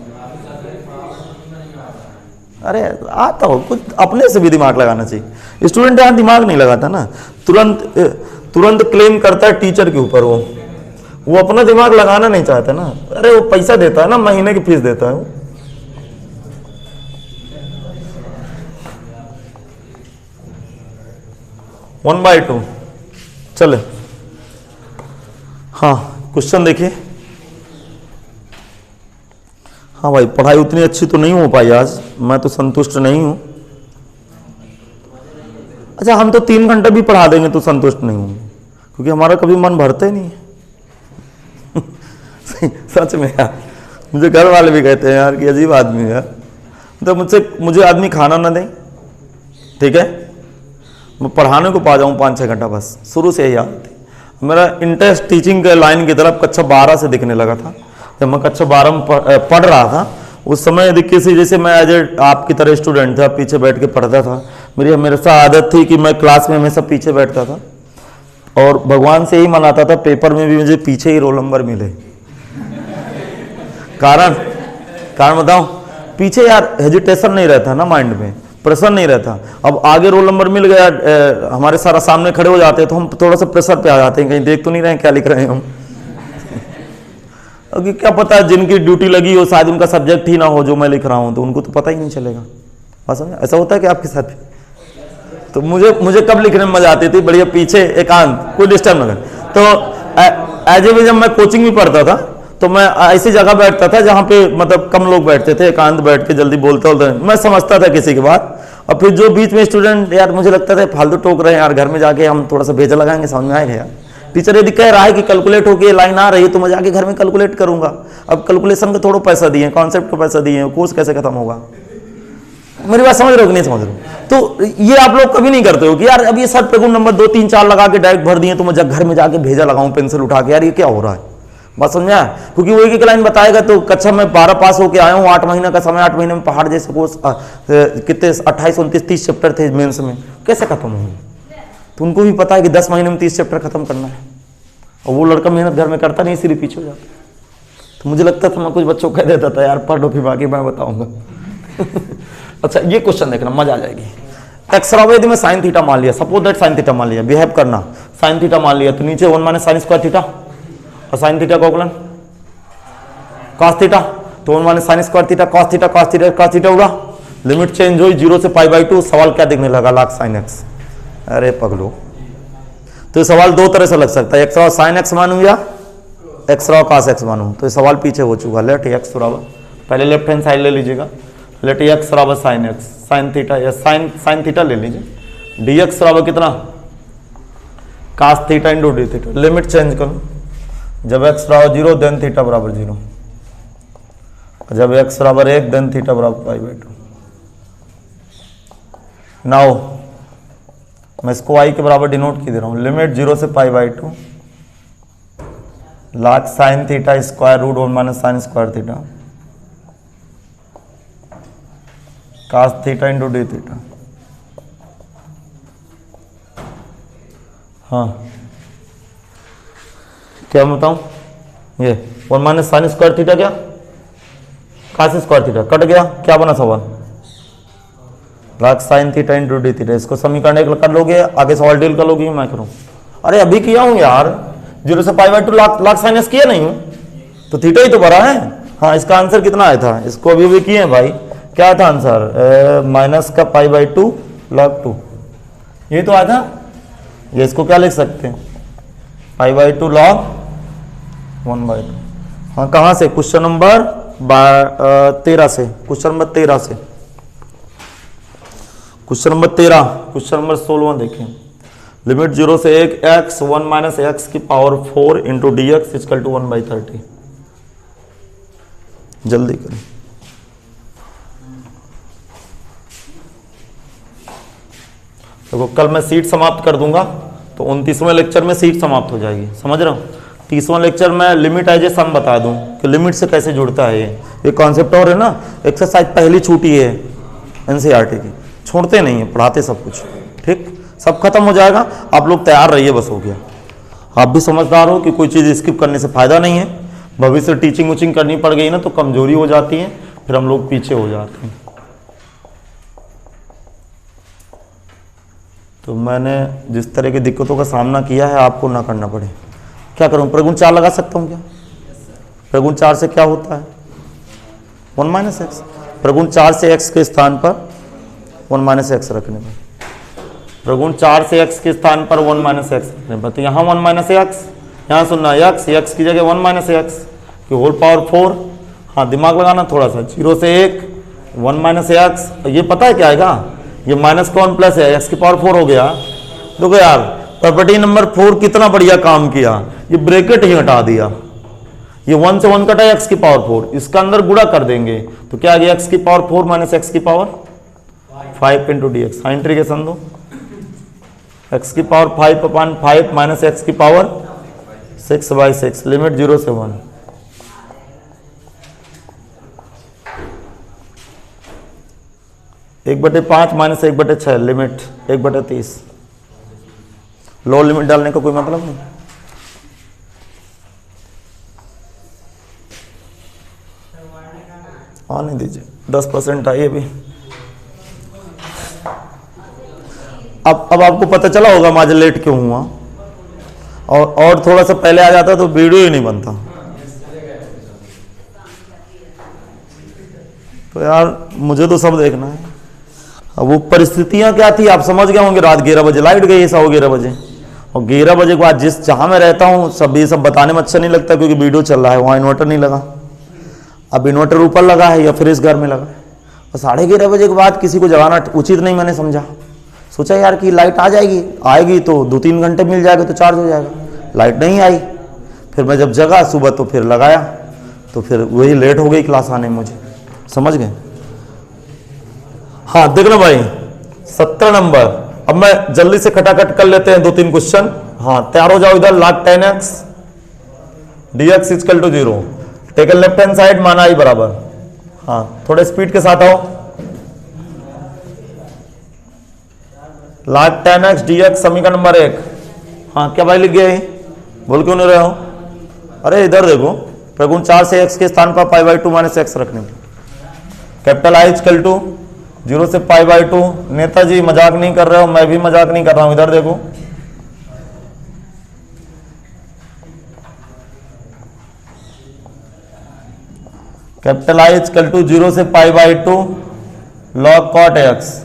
अरे आता हो कुछ, अपने से भी दिमाग लगाना चाहिए। स्टूडेंट यहाँ दिमाग नहीं लगाता ना, तुरंत क्लेम करता है टीचर के ऊपर, वो अपना दिमाग लगाना नहीं चाहता ना। अरे वो पैसा देता है ना, महीने की फीस देता है वो। वन बाई टू, चले। हाँ क्वेश्चन देखिए, हाँ भाई, पढ़ाई उतनी अच्छी तो नहीं हो पाई आज, मैं तो संतुष्ट नहीं हूँ। अच्छा, हम तो 3 घंटे भी पढ़ा देंगे तो संतुष्ट नहीं होंगे, क्योंकि हमारा कभी मन भरता ही नहीं है। सच में यार, मुझे घर वाले भी कहते हैं यार कि अजीब आदमी है यार। तो मुझे आदमी खाना ना दे, ठीक है, मैं पढ़ाने को पा जाऊँ 5-6 घंटा, बस शुरू से यही आदत थी। मेरा इंटरेस्ट टीचिंग के लाइन की तरफ कक्षा 12 से दिखने लगा था। जब मैं कक्षा 12 में पढ़ रहा था, उस समय देखिए से जैसे मैं एज ए आपकी तरह स्टूडेंट था, पीछे बैठ के पढ़ता था। मेरी हमेशा आदत थी कि मैं क्लास में हमेशा पीछे बैठता था, और भगवान से यही मनाता था पेपर में भी मुझे पीछे ही रोल नंबर मिले। कारण बताऊं, पीछे यार हेजिटेशन नहीं रहता ना, माइंड में प्रेशर नहीं रहता। अब आगे रोल नंबर मिल गया, हमारे सारा सामने खड़े हो जाते हैं तो हम थोड़ा सा प्रेशर पे आ जाते हैं, कहीं देख तो नहीं रहे क्या लिख रहे हैं हम। अभी क्या पता है, जिनकी ड्यूटी लगी हो शायद उनका सब्जेक्ट ही ना हो जो मैं लिख रहा हूं, तो उनको तो पता ही नहीं चलेगा। बस समझे, ऐसा होता है कि आपके साथ भी? तो मुझे कब लिखने में मजा आती थी, बढ़िया पीछे एकांत, कोई डिस्टर्ब ना करे। तो एज ए जब मैं कोचिंग भी पढ़ता था तो मैं ऐसी जगह बैठता था जहां पे मतलब कम लोग बैठते थे, एकांत बैठ के जल्दी बोलते मैं समझता था किसी की बात। और फिर जो बीच में स्टूडेंट, यार मुझे लगता था फालतू टोक रहे हैं यार, घर में जाके हम थोड़ा सा भेजा लगाएंगे, समझ में आएगा यार। टीचर यदि कह रहा है कि कैलकुलेट होके लाइन आ रही है तो मैं जाके घर में कैलकुलेट करूंगा। अब कैलकुलेशन का थोड़ा पैसा दिए, कॉन्सेप्ट का पैसा दिए, कोर्स कैसे खत्म होगा? मेरी बात समझ रहे हो कि नहीं समझ रहे हो? तो ये आप लोग कभी नहीं करते हो कि यार अब ये सर प्रगुण नंबर 2, 3, 4 लगा के डायरेक्ट भर दिए तो मैं घर में जाके भेजा लगाऊं पेंसिल उठा के, यार ये क्या हो रहा है? बात समझा? क्योंकि वो एक लाइन बताएगा तो कक्षा में 12 पास होके आया हूँ, 8 महीने का समय, 8 महीने में पहाड़ जैसे कोर्स, कितने 28, 29, 30 चैप्टर थे मेंस में, कैसे खत्म होंगे? तो उनको भी पता है कि 10 महीने में 30 चैप्टर खत्म करना है, और वो लड़का मेहनत घर में करता नहीं, सिर्फ पीछे हो जाता। तो मुझे लगता था मैं कुछ बच्चों को कह देता था यार पढ़ लो, फिर बाकी मैं बताऊंगा। अच्छा, ये क्वेश्चन देखना, मजा आ जाएगी। एक्स में साइन थीटा मान लिया, सपोज दैट साइन थीटा मान लिया, बिहेव करना, साइन थीटा मान लिया, तो नीचे 1 माइनस साइन स्क्वायर थीटा, और साइन थीटा का अवकलन कॉस थीटा, तो 1 minus sine square theta cos theta, cos theta cos theta होगा। लिमिट चेंज हुई 0 से π/2, सवाल क्या दिखने लगा? log sin x। अरे पगलो, तो ये सवाल दो तरह से लग सकता है, एक्स रॉ साइन एक्स मानूं या एक्स रॉ कॉस एक्स मानूं। तो ये सवाल पीछे हो चुका। लेट एक्स बराबर, पहले लेफ्ट हैंड साइड ले लीजिएगा, लेट एक्स बराबर साइन एक्स, साइन थीटा या साइन थीटा ले लीजिए, डी एक्स बराबर कितना? Cos theta into d theta. Limit change करो, जब एक्स बराबर 0 देन थीटा बराबर 0, जब एक्स बराबर 1 देन थीटा बराबर π/2। नाउ मैं इसको आई के बराबर डिनोट की दे रहा हूं, लिमिट 0 से π/2 log sine theta square root 1 minus sine square theta cos theta into d theta. हाँ, क्या बताऊं? ये 1 माइनस साइन स्क्वायर थीटा क्या cos स्क्वायर थीटा कट गया, क्या बना सवाल? log sine theta into d theta. इसको समीकरण 1 कर लोगे, आगे सवाल डील कर लोगे, मैं करूं? अरे अभी किया हूं यार, 0 से π/2 log साइन एक्स किया नहीं हूं, तो थीटा ही तो भरा है। हाँ, इसका आंसर कितना आया था? इसको अभी किए हैं भाई, क्या था आंसर? माइनस का π/2 log 2, ये तो आया था। ये इसको क्या लिख सकते हैं? π/2 log 1/2। हाँ, कहाँ से? क्वेश्चन नंबर 13 से, क्वेश्चन नंबर 13 से, क्वेश्चन नंबर 13, क्वेश्चन नंबर 16 देखें। लिमिट 0 से 1 x 1 माइनस एक्स की power 4 into d x equal to 1/30। जल्दी करें। देखो कल मैं सीट समाप्त कर दूंगा तो 29वें लेक्चर में सीट समाप्त हो जाएगी, समझ रहा हूँ। 30वां लेक्चर में लिमिट एज ए सम बता दूं कि लिमिट से कैसे जुड़ता है ये कॉन्सेप्ट। और है ना, एक्सरसाइज पहली छूटी है एनसीईआरटी की, छोड़ते नहीं है, पढ़ाते सब कुछ, ठीक, सब खत्म हो जाएगा। आप लोग तैयार रहिए, बस हो गया। आप भी समझदार हो कि कोई चीज़ स्किप करने से फायदा नहीं है। भविष्य टीचिंग उचिंग करनी पड़ गई ना तो कमजोरी हो जाती है, फिर हम लोग पीछे हो जाते हैं। तो मैंने जिस तरह की दिक्कतों का सामना किया है आपको ना करना पड़े। क्या करूं, प्रगुण 4 लगा सकता हूं क्या? प्रगुण 4 से क्या होता है? 1 माइनस एक्स। प्रगुण 4 से x के स्थान पर 1 माइनस एक्स रखने पर, प्रगुण 4 से x के स्थान पर 1 माइनस एक्स रखने पर, तो यहाँ 1 माइनस एक्स, यहाँ सुनना x की जगह 1 माइनस एक्स की होल पावर 4, हाँ दिमाग लगाना थोड़ा सा, 0 से 1, 1 माइनस एक्स, ये पता है क्या आएगा, ये माइनस का 1 प्लस है, एक्स की पावर 4 हो गया। देखो यार प्रॉपर्टी नंबर 4 कितना बढ़िया काम किया, ये ब्रैकेट ही हटा दिया, ये 1 से 1 कटा एक्स की पावर 4, इसका अंदर गुणा कर देंगे तो क्या आ गया, एक्स की पावर 4 माइनस एक्स की पावर 5 इंटू डी एक्स। हाँ इंटीग्रेशन दो, एक्स की पावर 5/5 माइनस एक्स की पावर 6/6, लिमिट 0 से 1। एक बटे 5 माइनस 1/6, लिमिट 1/30। लोअर लिमिट डालने का कोई मतलब नहीं। आने दीजिए, 10% आई अभी। अब आपको पता चला होगा मैं आज लेट क्यों हुआ, और थोड़ा सा पहले आ जाता तो वीडियो ही नहीं बनता। तो यार मुझे तो सब देखना है। अब वो परिस्थितियां क्या थी आप समझ गए होंगे, रात 11 बजे लाइट गई, 11:15 बजे, और 11 बजे के बाद जहाँ मैं रहता हूँ सब ये सब बताने में अच्छा नहीं लगता क्योंकि वीडियो चल रहा है, वहाँ इन्वर्टर नहीं लगा। अब इन्वर्टर ऊपर लगा है या फिर इस घर में लगा है, और 11:30 बजे के बाद किसी को जगाना उचित नहीं, मैंने समझा, सोचा यार कि लाइट आएगी तो 2-3 घंटे मिल जाएगा तो चार्ज हो जाएगा। लाइट नहीं आई, फिर मैं जब जगा सुबह तो फिर लगाया, तो फिर वही लेट हो गई क्लास आने में मुझे, समझ गए। हाँ देखना भाई 17 नंबर, अब मैं जल्दी से खटाखट कर लेते हैं 2-3 क्वेश्चन। हाँ तैयार हो जाओ इधर। log 10x dx equal to 0, taken left hand side, माना i बराबर। हाँ थोड़े स्पीड के साथ आओ। log 10x dx समीकरण नंबर 1। हाँ क्या भाई लिख गया, बोल क्यों नहीं रहे हो? अरे इधर देखो, प्रगुण 4 से x के स्थान पर π/2 माइनस एक्स रखने, कैपिटल I इक्वल टू 0 से π/2। नेताजी मजाक नहीं कर रहे हो, मैं भी मजाक नहीं कर रहा हूं, इधर देखो। कैपिटल I इक्वल टू 0 से π/2 log cot x।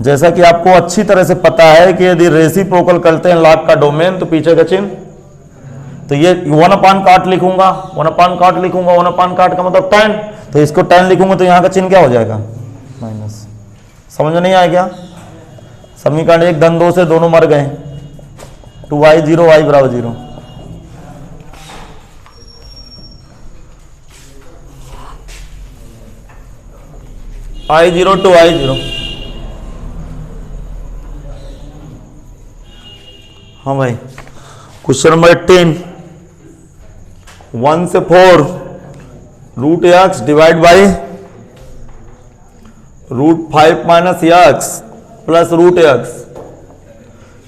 जैसा कि आपको अच्छी तरह से पता है कि यदि रेसिप्रोकल करते हैं log का डोमेन तो पीछे का चिन्ह, तो ये 1/cot लिखूंगा, 1/cot लिखूंगा, 1/cot का मतलब 10, तो इसको 10 लिखूंगा तो यहां का चिन्ह क्या हो जाएगा, माइनस। समझ में नहीं आया क्या? समीकरण 1 धन 2 से दोनों मर गए, 2y 0 y बराबर 0। I 0 to y 0। हाँ भाई क्वेश्चन नंबर 18, 1 से 4 root x divide by root 5 minus x plus root x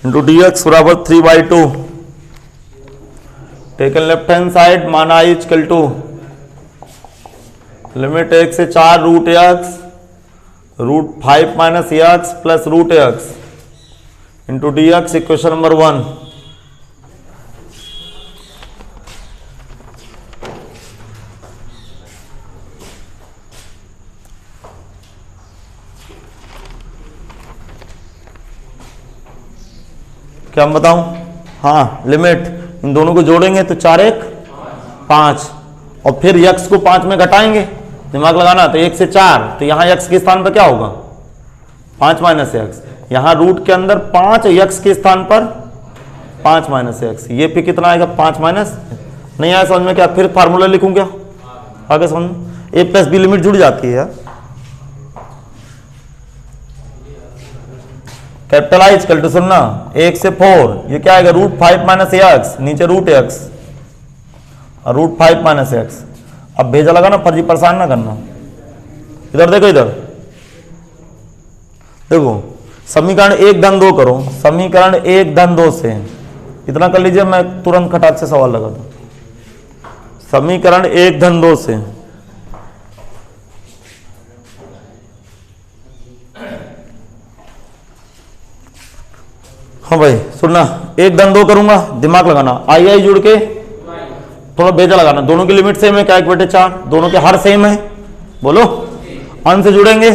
into d x बराबर 3/2। टेकन लेफ्ट हैंड साइड, माना i इक्वल टू लिमिट 1 से 4 root x root 5 minus x plus root x into d x, equation number 1। क्या हम बताऊं? हाँ limit in दोनों को जोड़ेंगे तो 4 1 5, और फिर x को 5 में घटाएंगे, दिमाग लगाना, तो 1 से 4, तो यहां x के स्थान पर क्या होगा, 5 माइनस एक्स। यहां रूट के अंदर 5, x के स्थान पर 5 माइनस एक्स, ये पे कितना आएगा, 5 माइनस। नहीं आया समझ में क्या, फिर फार्मूला लिखूं क्या आगे समझ, a प्लस बी लिमिट जुड़ जाती है। कैपिटल I इक्वल टू सुनना 1 से 4, ये क्या आएगा, रूट 5 माइनस एक्स, नीचे रूट एक्स और रूट 5 माइनस एक्स। अब भेजा लगा ना, फर्जी परेशान ना करना। इधर देखो, इधर देखो, समीकरण 1 धन 2 करो, समीकरण 1 धन 2 से इतना कर लीजिए, मैं तुरंत खटाक से सवाल लगा दूं। समीकरण 1 धन 2 से हाँ भाई सुनना, 1 धन 2 करूंगा, दिमाग लगाना, आई जुड़ के थोड़ा बेजा लगाना, दोनों की लिमिट सेम है, क्या 1/4, दोनों के हर सेम है, बोलो अंश से जुड़ेंगे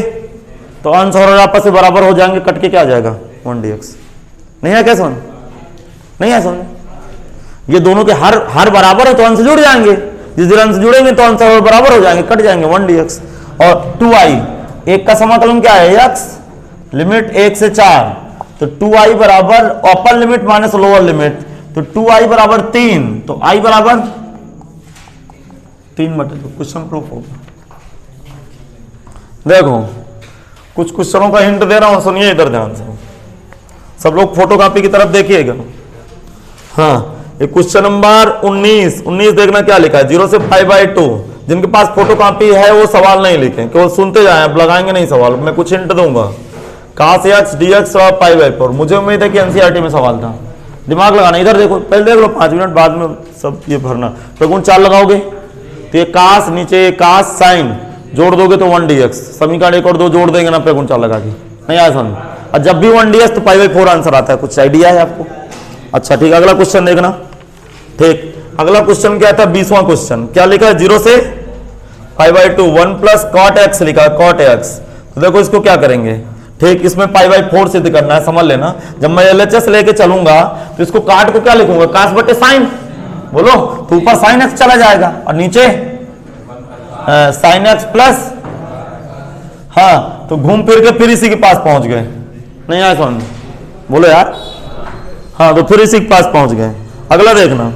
तो अंश और आपस से बराबर हो जाएंगे, कट के क्या आ जाएगा 1dx। नहीं है क्या समझ, नहीं है समझ, ये दोनों के हर बराबर है तो अंश जुड़ जाएंगे, जिस रन से जुड़ेंगे तो आंसर बराबर हो जाएंगे, कट जाएंगे 1dx। और 2i, एक का समाकलन क्या है x, लिमिट 1 से 4, तो 2i बराबर upper limit minus lower limit, तो 2i बराबर 3, तो i बराबर 3 बटे 2। क्वेश्चन प्रूफ होगा। देखो कुछ क्वेश्चनों का हिंट दे रहा हूं, सुनिए इधर ध्यान से, सब लोग फोटोकॉपी की तरफ देखिएगा। हाँ, ये क्वेश्चन नंबर 19 देखना क्या लिखा है, 0 से 5/2। जिनके पास फोटोकॉपी है वो सवाल नहीं लिखें, केवल सुनते जाएं, अब लगाएंगे नहीं सवाल। मैं कुछ हिंट दूंगा, cos x dx और π/4। मुझे उम्मीद है कि एनसीईआरटी में सवाल था, दिमाग लगाना। इधर देखो, पहले देख लो 5 मिनट, बाद में सब ये भरना। प्रगुण 4 लगाओगे तो ये cos, नीचे cos sin, जोड़ दोगे तो 1dx। समीकरण 1 और 2 जोड़ देंगे ना प्रगुण 4 लगा के, नहीं आया समझ। और जब भी 1dx तो π/4 आंसर आता है। कुछ आइडिया है आपको? अच्छा ठीक, अगला क्वेश्चन देखना। ठीक, अगला क्वेश्चन क्या था, 20वां क्वेश्चन। क्या लिखा है, 0 से π/2, 1 प्लस cot x लिखा है, cot x। तो देखो इसको क्या करेंगे, ठीक, इसमें π/4 सिद्ध करना है, समझ लेना। जब मैं LHS लेके चलूंगा तो इसको काट को क्या लिखूंगा, cos बटे साइन, बोलो, तो ऊपर sin x चला जाएगा और नीचे sin x प्लस, हाँ, तो घूम फिर के फिर इसी के पास पहुंच गए, नहीं आया समझ, बोलो यार। हाँ, तो फिर इसी के पास पहुंच गए। अगला देखना,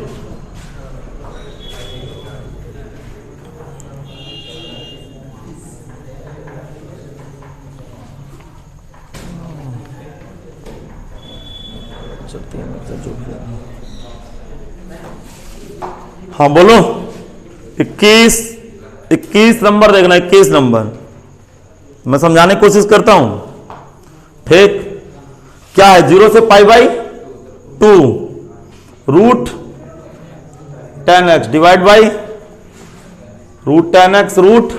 हाँ बोलो, 21 नंबर देखना, 21 नंबर मैं समझाने की कोशिश करता हूं। ठीक, क्या है, 0 से π/2 root 10x divide by root 10x root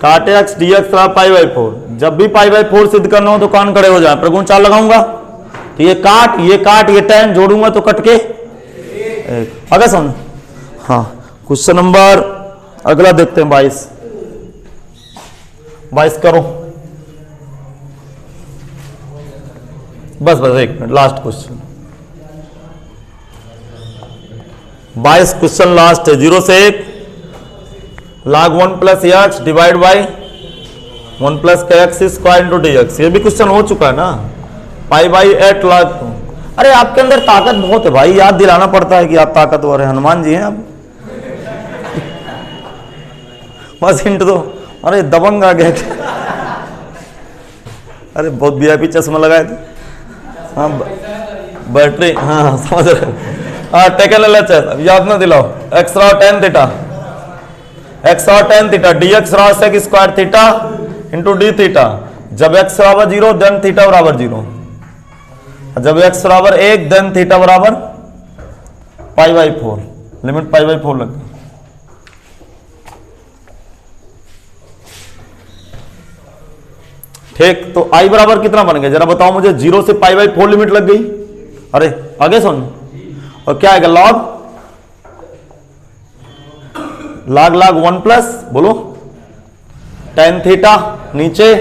cot x dx π/4। जब भी π/4 सिद्ध करना हो तो कान खड़े हो जाए, प्रगुण 4 लगाऊंगा तो ये काट ये 10 जोड़ूंगा तो कट के अगर समझ। हाँ, क्वेश्चन नंबर अगला देखते हैं, 22 करो, बस 1 minute, last question 22 question last है। 0 से 1 log 1 plus x divide by 1 plus x square into dx। ये भी क्वेश्चन हो चुका है ना, π/8 log 2। अरे आपके अंदर ताकत बहुत है भाई, याद दिलाना पड़ता है कि आप ताकतवर है, हनुमान जी हैं आप। बस हिंट दो, अरे दबंग आ गए। अरे बहुत वीआईपी चश्मा लगाए थे, हाँ बैटरी, हाँ समझ रहे, हाँ टेकन LHS, याद ना दिलाओ। x raw tan theta, x raw tan theta dx raw sec square theta into d theta. जब x बराबर 0 देन थीटा बराबर 0, जब x बराबर 1 देन थीटा बराबर π/4, लिमिट π/4 लग गई। ठीक, तो i बराबर कितना बन गया जरा बताओ मुझे, 0 से π/4 लिमिट लग गई। अरे आगे सुन, और क्या आएगा, log 1 प्लस, बोलो tan थीटा, नीचे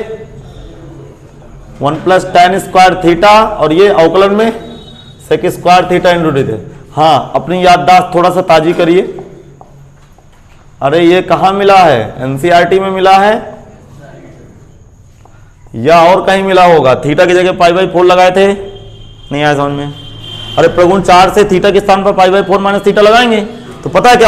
1 प्लस tan स्क्वायर थीटा, और ये अवकलन में sec square theta into d. हाँ, अपनी याददाश्त थोड़ा सा ताजी करिए। अरे ये कहाँ मिला है, एनसीईआरटी में मिला है या और कहीं मिला होगा? थीटा की जगह π/4 लगाए थे, नहीं आया समझ में। अरे प्रगुण 4 से थीटा के स्थान पर π/4 माइनस थीटा लगाएंगे तो पता है क्या